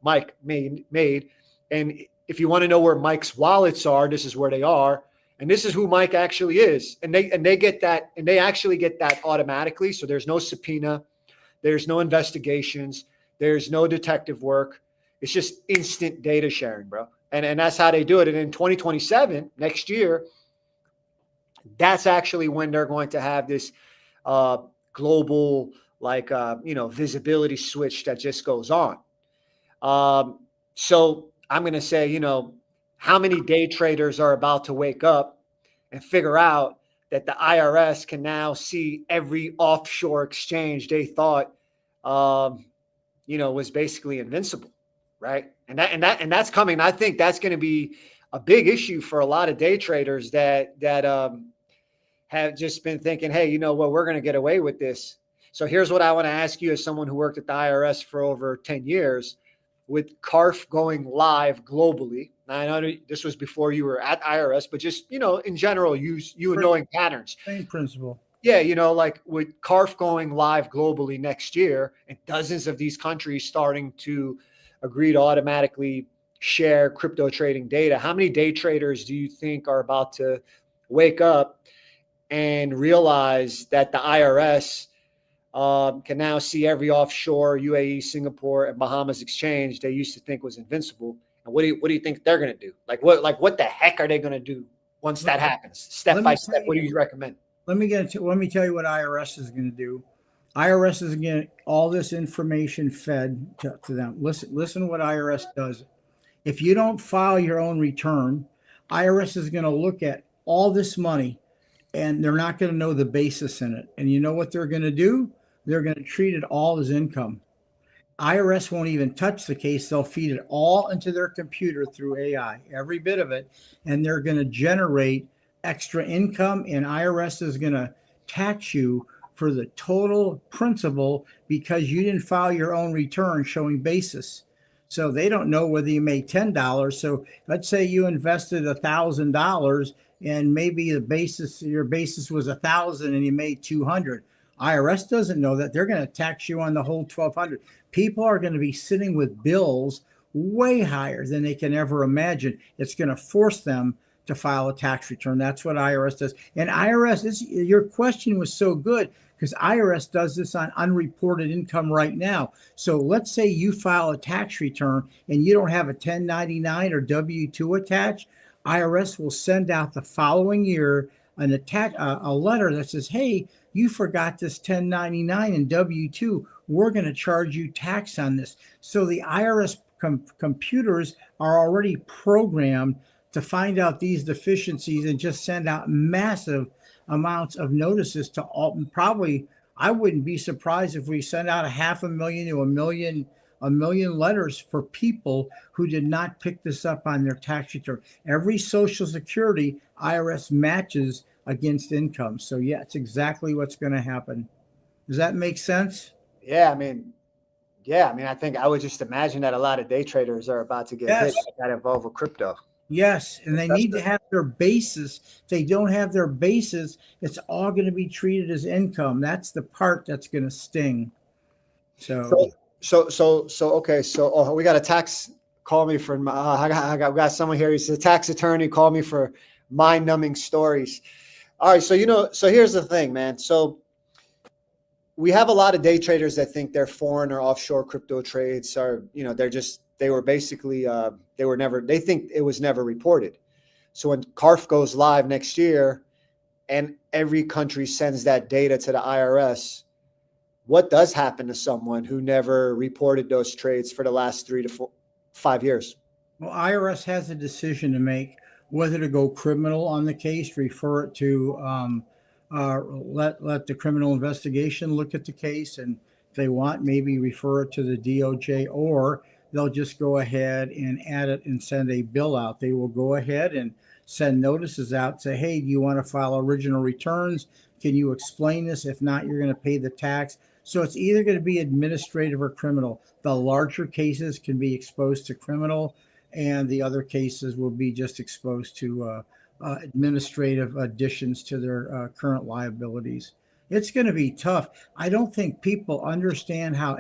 Speaker 2: Mike made. And if you want to know where Mike's wallets are, this is where they are. And this is who Mike actually is. And they get that, and they actually get that automatically. So there's no subpoena, there's no investigations, there's no detective work. It's just instant data sharing, bro. And that's how they do it. And in 2027, next year, that's actually when they're going to have this global visibility switch that just goes on. So I'm going to say, how many day traders are about to wake up and figure out that the IRS can now see every offshore exchange they thought, was basically invincible, right? And that's coming. I think that's going to be a big issue for a lot of day traders that have just been thinking, hey, you know what, we're going to get away with this. So here's what I want to ask you as someone who worked at the IRS for over 10 years, with CARF going live globally. Now, I know this was before you were at IRS, but just, in general, you knowing patterns.
Speaker 1: Same principle.
Speaker 2: Yeah, like with CARF going live globally next year and dozens of these countries starting to agree to automatically share crypto trading data, how many day traders do you think are about to wake up and realize that the IRS can now see every offshore UAE, Singapore, and Bahamas exchange they used to think was invincible, And what do you think they're going to do? Like what the heck are they going to do once that happens? Step by step, what do you recommend?
Speaker 1: Let me tell you what IRS is going to do. IRS is going to get all this information fed to them. Listen what IRS does. If you don't file your own return, IRS is going to look at all this money and they're not going to know the basis in it. And you know what they're going to do? They're going to treat it all as income. IRS won't even touch the case. They'll feed it all into their computer through AI, every bit of it. And they're going to generate extra income. And IRS is going to tax you for the total principal because you didn't file your own return showing basis. So they don't know whether you made $10. So let's say you invested $1,000 and maybe your basis was 1,000 and you made 200. IRS doesn't know that. They're going to tax you on the whole 1,200. People are going to be sitting with bills way higher than they can ever imagine. It's going to force them to file a tax return. That's what IRS does. And your question was so good because IRS does this on unreported income right now. So let's say you file a tax return and you don't have a 1099 or W-2 attached. IRS will send out the following year a letter that says, hey, you forgot this 1099 and W-2. We're going to charge you tax on this. So the IRS computers are already programmed to find out these deficiencies and just send out massive amounts of notices to all. Probably, I wouldn't be surprised if we send out 500,000 to a million letters for people who did not pick this up on their tax return. Every Social Security IRS matches against income. So yeah, it's exactly what's going to happen. Does that make sense?
Speaker 2: Yeah, I mean, I think I would just imagine that a lot of day traders are about to get hit that involve with crypto.
Speaker 1: Yes, and they need to have their basis. If they don't have their basis, it's all going to be treated as income. That's the part that's going to sting. So
Speaker 2: okay. So we got a tax. Call me for. I got someone here. He's a tax attorney. Call me for mind-numbing stories. All right. So here's the thing, man. So we have a lot of day traders that think their foreign or offshore crypto trades are, they think it was never reported. So when CARF goes live next year and every country sends that data to the IRS, what does happen to someone who never reported those trades for the last 3 to 5 years?
Speaker 1: Well, IRS has a decision to make whether to go criminal on the case, refer it to let the criminal investigation look at the case, and if they want, maybe refer it to the DOJ, or they'll just go ahead and add it and send a bill out. They will go ahead and send notices out, say, hey, do you want to file original returns? Can you explain this? If not, you're going to pay the tax. So it's either going to be administrative or criminal. The larger cases can be exposed to criminal, and the other cases will be just exposed to administrative additions to their current liabilities. It's going to be tough. I don't think people understand how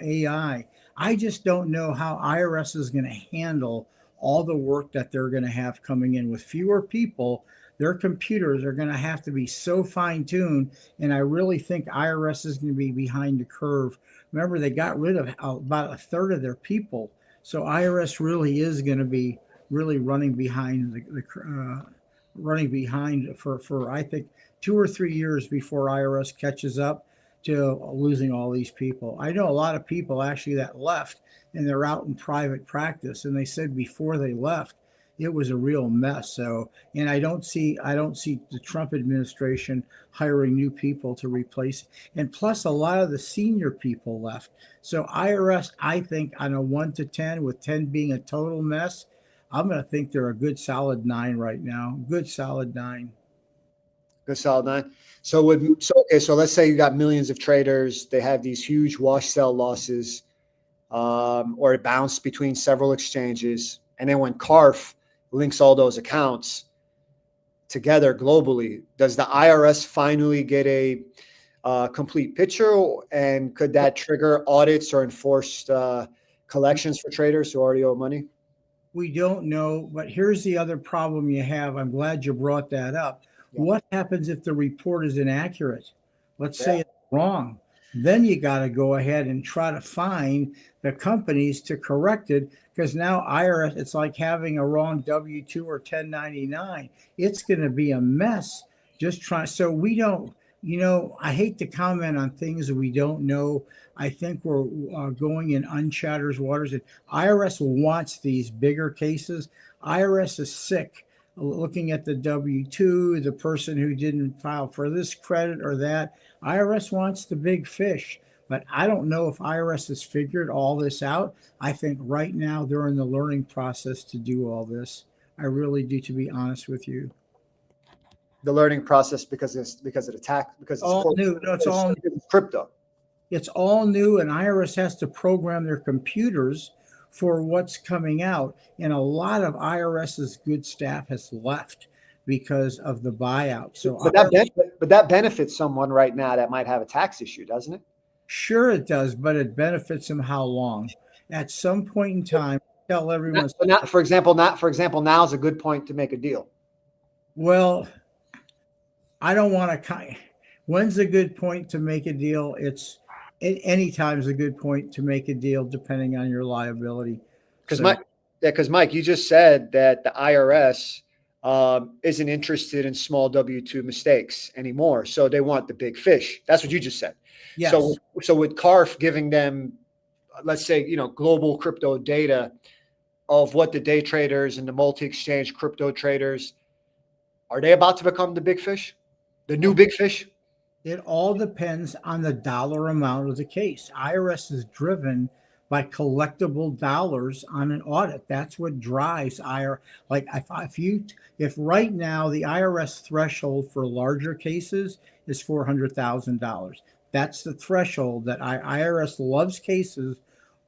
Speaker 1: I just don't know how IRS is going to handle all the work that they're going to have coming in with fewer people. Their computers are going to have to be so fine-tuned, and I really think IRS is going to be behind the curve. Remember, they got rid of about a third of their people, so IRS really is going to be really running behind for I think 2 or 3 years before IRS catches up to losing all these people. I know a lot of people actually that left, and they're out in private practice, and they said before they left it was a real mess. So, and I don't see the Trump administration hiring new people to replace. And plus, a lot of the senior people left. So IRS, I think, on a 1 to 10, with 10 being a total mess, I'm going to think they're a good solid 9 right now. Good solid 9.
Speaker 2: Good solid 9. So let's say you got millions of traders. They have these huge wash sell losses, or it bounced between several exchanges. And then when CARF links all those accounts together globally, does the IRS finally get a complete picture? And could that trigger audits or enforced collections for traders who already owe money?
Speaker 1: We don't know, but here's the other problem you have. I'm glad you brought that up. Yeah. What happens if the report is inaccurate? Let's say it's wrong. Then you got to go ahead and try to find the companies to correct it, because now IRS, it's like having a wrong W-2 or 1099. It's going to be a mess just trying. So we don't, I hate to comment on things that we don't know. I think we're going in uncharted waters. And IRS wants these bigger cases. IRS is sick looking at the W-2, the person who didn't file for this credit or that. IRS wants the big fish, but I don't know if IRS has figured all this out. I think right now they're in the learning process to do all this. I really do, to be honest with you.
Speaker 2: The learning process because of the tax, because it's
Speaker 1: All new. No, it's all
Speaker 2: crypto.
Speaker 1: It's all new, and IRS has to program their computers for what's coming out. And a lot of IRS's good staff has left because of the buyout. So,
Speaker 2: but that benefits someone right now that might have a tax issue, doesn't it?
Speaker 1: Sure, it does, but it benefits them how long? At some point in time, tell everyone.
Speaker 2: For example, now is a good point to make a deal.
Speaker 1: Well, I don't want to. When's a good point to make a deal? Any time's a good point to make a deal, depending on your liability.
Speaker 2: Because Mike, you just said that the IRS isn't interested in small W-2 mistakes anymore, so they want the big fish. That's what you just said.
Speaker 1: Yes.
Speaker 2: So with CARF giving them, let's say, global crypto data of what the day traders and the multi-exchange crypto traders, are they about to become the big fish, the new big fish?
Speaker 1: It all depends on the dollar amount of the case. IRS is driven by collectible dollars on an audit. That's what drives IRS. Like if right now the IRS threshold for larger cases is $400,000. That's the threshold that IRS loves cases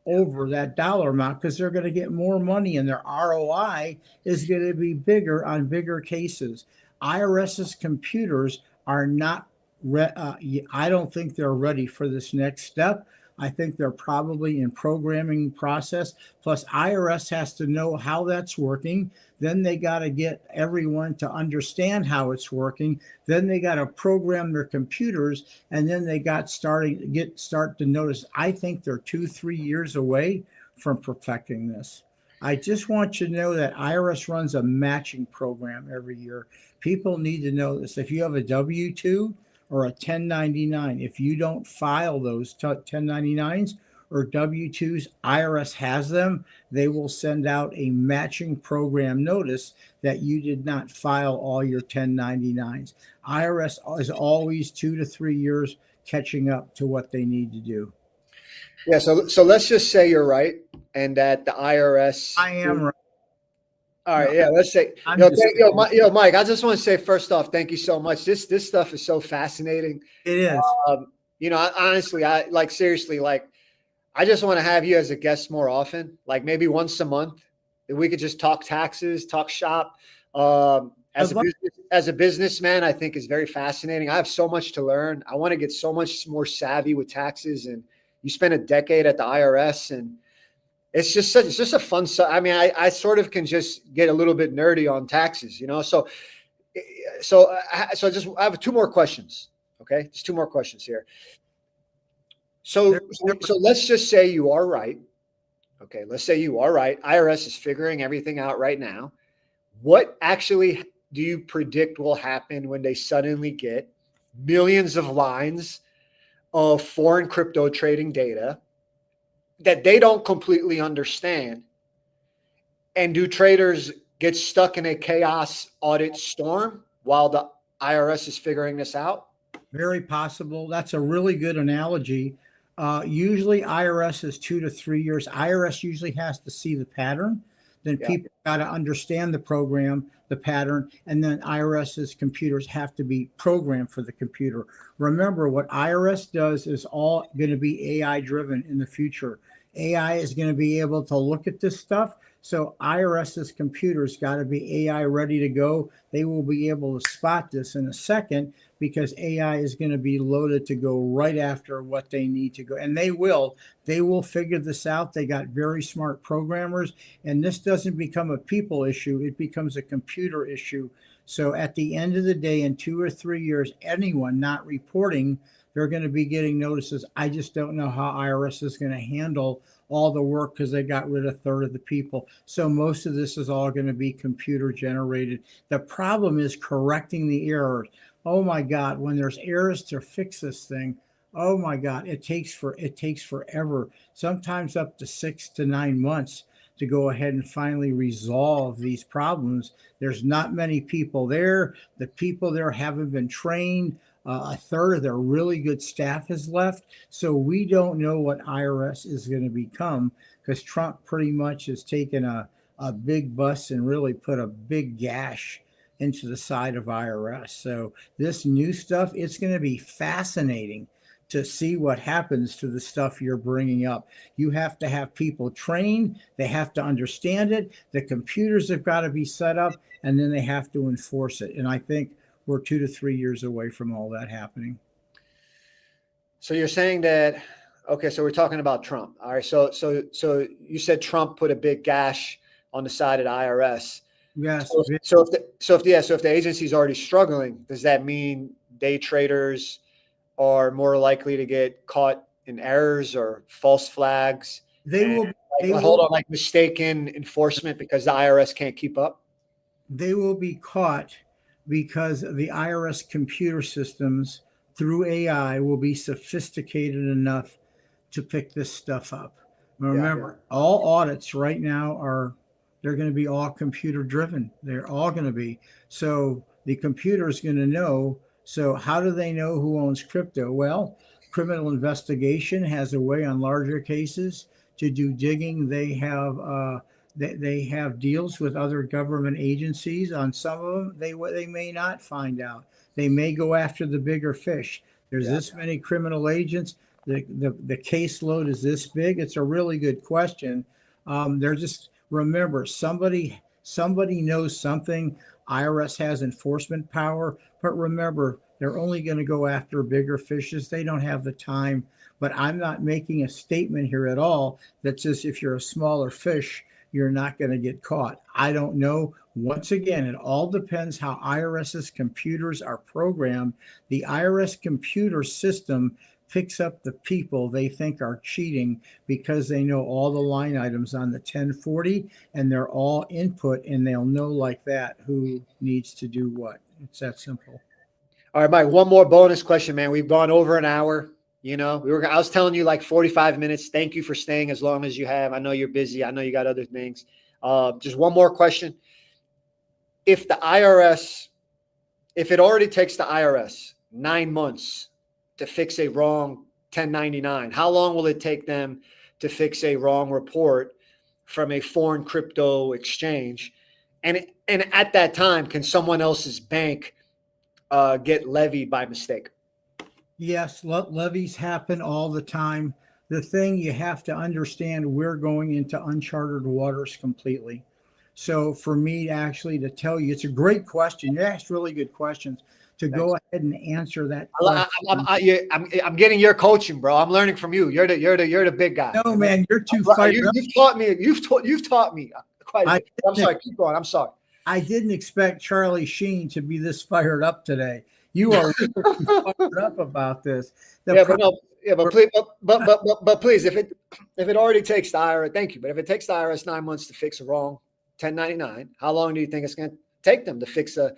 Speaker 1: over that dollar amount, because they're going to get more money and their ROI is going to be bigger on bigger cases. IRS's computers are not I don't think they're ready for this next step. I think they're probably in programming process. Plus, IRS has to know how that's working. Then they got to get everyone to understand how it's working. Then they got to program their computers, and then they got start to notice. I think they're 2-3 years away from perfecting this. I just want you to know that IRS runs a matching program every year. People need to know this. If you have a W-2 or a 1099, if you don't file those 1099s or W-2s, IRS has them. They will send out a matching program notice that you did not file all your 1099s. IRS is always 2 to 3 years catching up to what they need to do.
Speaker 2: Yeah. So let's just say you're right, and that the IRS.
Speaker 1: I am right.
Speaker 2: All right, yeah. Let's say, Mike. I just want to say first off, thank you so much. This stuff is so fascinating.
Speaker 1: It is.
Speaker 2: Honestly, seriously, I just want to have you as a guest more often. Like maybe once a month, that we could just talk taxes, talk shop. As a businessman, I think is very fascinating. I have so much to learn. I want to get so much more savvy with taxes. And you spent a decade at the IRS, and it's just a fun. I mean, I sort of can just get a little bit nerdy on taxes, So I have 2 more questions. Okay, just 2 more questions here. So let's just say you are right. Okay, let's say you are right. IRS is figuring everything out right now. What actually do you predict will happen when they suddenly get millions of lines of foreign crypto trading data that they don't completely understand? And do traders get stuck in a chaos audit storm while the IRS is figuring this out?
Speaker 1: Very possible. That's a really good analogy. Usually IRS is 2 to 3 years. IRS usually has to see the pattern. Then people got to understand the program, the pattern, and then IRS's computers have to be programmed for the computer. Remember, what IRS does is all going to be AI driven in the future. AI is going to be able to look at this stuff. So IRS's computers got to be AI ready to go. They will be able to spot this in a second, because AI is going to be loaded to go right after what they need to go. And they will figure this out. They got very smart programmers, and this doesn't become a people issue. It becomes a computer issue. So at the end of the day, in 2 or 3 years, anyone not reporting They're going to be getting notices. I just don't know how IRS is going to handle all the work because they got rid of a third of the people. So most of this is all going to be computer generated. The problem is correcting the errors. Oh my God, when there's errors to fix this thing, oh my God, it takes forever, sometimes up to 6 to 9 months to go ahead and finally resolve these problems. There's not many people there. The people there haven't been trained. A third of their really good staff has left. So we don't know what IRS is going to become because Trump pretty much has taken a big bus and really put a big gash into the side of IRS. So this new stuff, it's going to be fascinating to see what happens to the stuff you're bringing up. You have to have people trained. They have to understand it. The computers have got to be set up, and then they have to enforce it. And I think we're 2 to 3 years away from all that happening.
Speaker 2: So you're saying that, okay, so we're talking about Trump. All right. So you said Trump put a big gash on the side of the IRS.
Speaker 1: Yes.
Speaker 2: So if the agency is already struggling, does that mean day traders are more likely to get caught in errors or false flags? Like mistaken enforcement because the IRS can't keep up?
Speaker 1: They will be caught because the IRS computer systems through AI will be sophisticated enough to pick this stuff up. Remember, all audits right now they're going to be all computer driven. They're all going to be. So the computer is going to know. So how do they know who owns crypto? Well, criminal investigation has a way on larger cases to do digging. They have deals with other government agencies. On some of them, they may not find out. They may go after the bigger fish. There's this many criminal agents. The caseload is this big. It's a really good question. They're just, remember, somebody knows something. IRS has enforcement power, but remember, they're only going to go after bigger fishes. They don't have the time. But I'm not making a statement here at all that says if you're a smaller fish, you're not going to get caught. I don't know. Once again, it all depends how IRS's computers are programmed. The IRS computer system picks up the people they think are cheating because they know all the line items on the 1040 and they're all input, and they'll know like that who needs to do what. It's that simple.
Speaker 2: All right, Mike, one more bonus question, man. We've gone over an hour. You know, I was telling you like 45 minutes. Thank you for staying as long as you have. I know you're busy. I know you got other things. Just one more question. If it already takes the IRS 9 months to fix a wrong 1099, how long will it take them to fix a wrong report from a foreign crypto exchange? And at that time, can someone else's bank get levied by mistake?
Speaker 1: Yes, levies happen all the time. The thing you have to understand, we're going into uncharted waters completely. So for me actually to tell you, it's a great question. You asked really good questions. To Thanks. Go ahead and answer that question.
Speaker 2: I'm getting your coaching, bro. I'm learning from you. You're the big guy.
Speaker 1: No, man, you're too
Speaker 2: fired up. You've taught me quite a bit. I'm sorry. Keep going. I'm sorry.
Speaker 1: I didn't expect Charlie Sheen to be this fired up today. You are really fired up about this.
Speaker 2: But please, if it already takes the IRS, thank you. But if it takes the IRS 9 months to fix a wrong 1099, how long do you think it's going to take them to fix a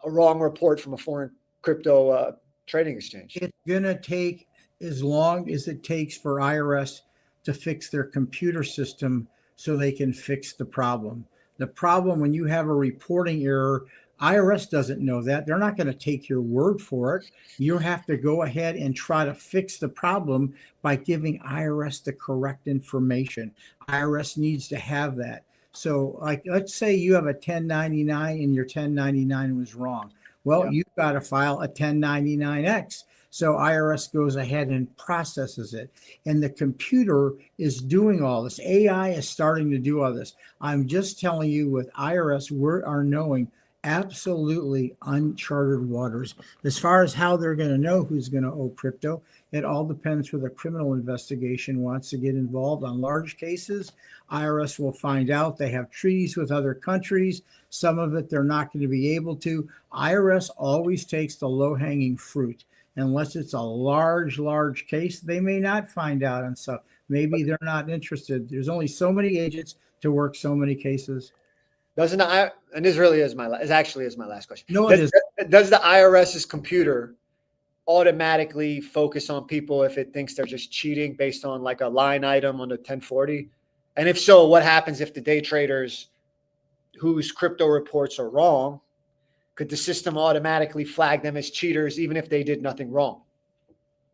Speaker 2: wrong report from a foreign crypto trading exchange?
Speaker 1: It's going to take as long as it takes for IRS to fix their computer system so they can fix the problem. The problem when you have a reporting error, IRS doesn't know that. They're not going to take your word for it. You have to go ahead and try to fix the problem by giving IRS the correct information. IRS needs to have that. So like, let's say you have a 1099 and your 1099 was wrong. Well, you've got to file a 1099X. So IRS goes ahead and processes it. And the computer is doing all this. AI is starting to do all this. I'm just telling you with IRS, we are knowing absolutely uncharted waters. As far as how they're going to know who's going to owe crypto, it all depends where the criminal investigation wants to get involved. On large cases, IRS will find out. They have treaties with other countries. Some of it they're not going to be able to. IRS always takes the low-hanging fruit. unless it's a large case, they may not find out on stuff. Maybe they're not interested. There's only so many agents to work so many cases.
Speaker 2: Doesn't and this really is is actually my last question.
Speaker 1: No, it is.
Speaker 2: Does the IRS's computer automatically focus on people if it thinks they're just cheating based on like a line item on the 1040? And if so, what happens if the day traders whose crypto reports are wrong? Could the system automatically flag them as cheaters even if they did nothing wrong?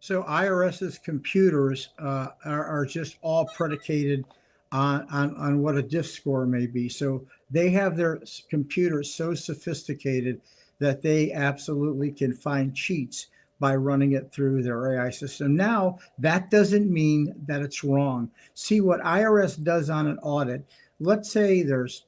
Speaker 1: So IRS's computers are just all predicated on what a diff score may be. So they have their computers so sophisticated that they absolutely can find cheats by running it through their AI system. Now, that doesn't mean that it's wrong. See, what IRS does on an audit, let's say there's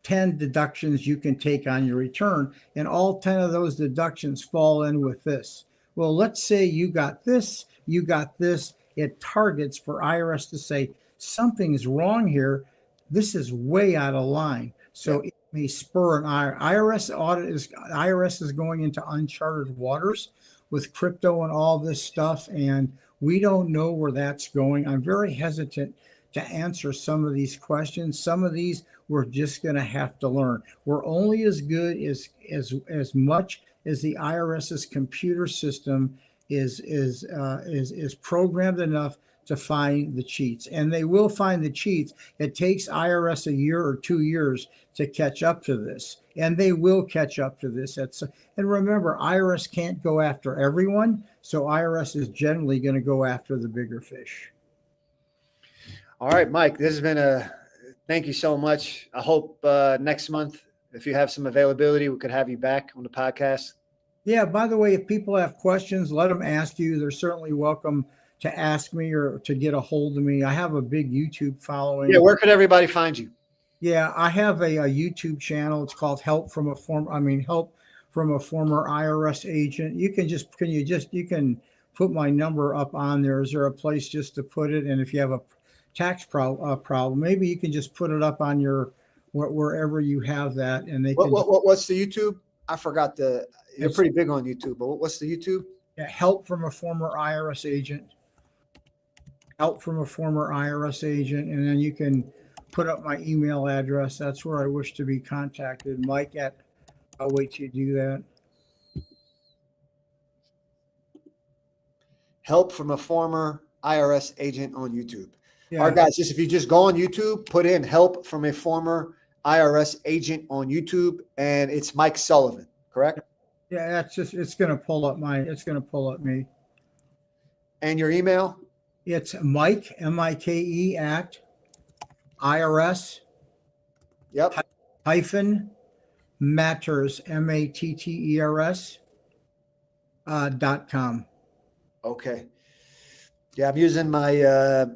Speaker 1: 10 deductions you can take on your return, and all 10 of those deductions fall in with this. Well, let's say you got this, it targets for IRS to say something's wrong here. This is way out of line. So it may spur an IRS audit. IRS is going into uncharted waters with crypto and all this stuff, and we don't know where that's going. I'm very hesitant to answer some of these questions. Some of these we're just going to have to learn. We're only as good as much as the IRS's computer system is programmed enough to find the cheats, and they will find the cheats. It takes IRS a year or 2 years to catch up to this, and they will catch up to this. And remember, IRS can't go after everyone, so IRS is generally going to go after the bigger fish.
Speaker 2: All right, Mike, this has been thank you so much. I hope next month, if you have some availability, we could have you back on the podcast.
Speaker 1: Yeah, by the way, if people have questions, let them ask you. They're certainly welcome to ask me or to get a hold of me. I have a big YouTube following.
Speaker 2: Yeah, where could everybody find you?
Speaker 1: Yeah, I have a YouTube channel. It's called Help from a Former IRS Agent. You can put my number up on there. Is there a place just to put it? And if you have a tax problem, maybe you can just put it up on your wherever you have that, and they can.
Speaker 2: What's the YouTube? I forgot you're pretty big on YouTube, but what's the YouTube?
Speaker 1: Yeah, Help from a Former IRS Agent. Help from a Former IRS Agent, and then you can put up my email address. That's where I wish to be contacted. Mike at. I'll wait till you do that.
Speaker 2: Help from a Former IRS Agent on YouTube.
Speaker 1: Yeah.
Speaker 2: All right, guys, if you just go on YouTube, put in Help from a Former IRS Agent on YouTube, and it's Mike Sullivan, correct?
Speaker 1: Yeah, it's going to pull up me.
Speaker 2: And your email?
Speaker 1: It's Mike, MIKE at IRS.
Speaker 2: Yep.
Speaker 1: Hyphen matters, MATTERS .com.
Speaker 2: Okay. Yeah, I'm using my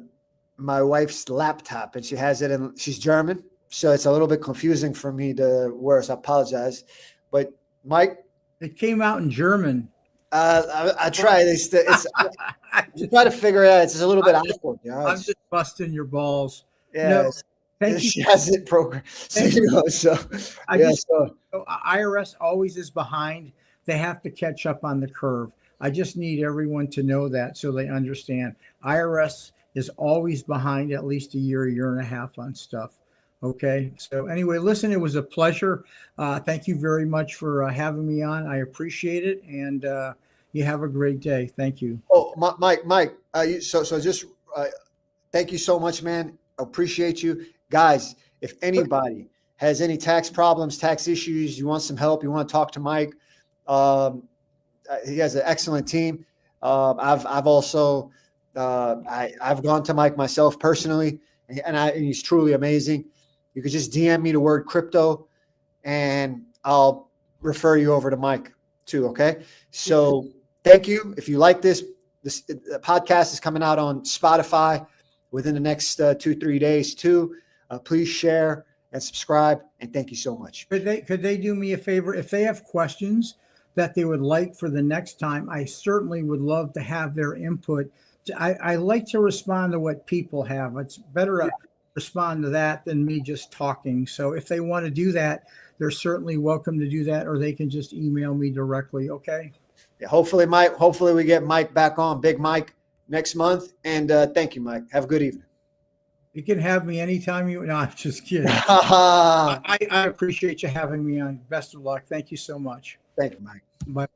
Speaker 2: wife's laptop, and she has it, and she's German, so it's a little bit confusing for me to word. So I apologize. But Mike,
Speaker 1: it came out in German.
Speaker 2: I tried. You try to figure it out. It's just a little bit awkward. You know?
Speaker 1: I'm just busting your balls.
Speaker 2: Yeah.
Speaker 1: No, thank you.
Speaker 2: She has it programmed.
Speaker 1: IRS always is behind. They have to catch up on the curve. I just need everyone to know that so they understand. IRS is always behind at least a year and a half on stuff. Okay. So anyway, listen, it was a pleasure. Thank you very much for having me on. I appreciate it. And you have a great day. Thank you.
Speaker 2: Oh, Mike, thank you so much, man. Appreciate you guys. If anybody has any tax problems, tax issues, you want some help, you want to talk to Mike, he has an excellent team. I've also I've gone to Mike myself personally, and he's truly amazing. You could just DM me the word crypto, and I'll refer you over to Mike too. Okay. So thank you. If you like this podcast is coming out on Spotify within the next 2-3 days too. Please share and subscribe, and thank you so much.
Speaker 1: Could they do me a favor? If they have questions that they would like for the next time, I certainly would love to have their input. I like to respond to what people have. It's better to respond to that than me just talking. So if they want to do that, they're certainly welcome to do that, or they can just email me directly. Okay.
Speaker 2: Yeah, hopefully we get Mike back on, Big Mike, next month. And thank you, Mike. Have a good evening.
Speaker 1: You can have me anytime you. No, I'm just kidding.
Speaker 2: Thank
Speaker 1: I appreciate you having me on. Best of luck. Thank you so much.
Speaker 2: you, Mike.
Speaker 1: Bye.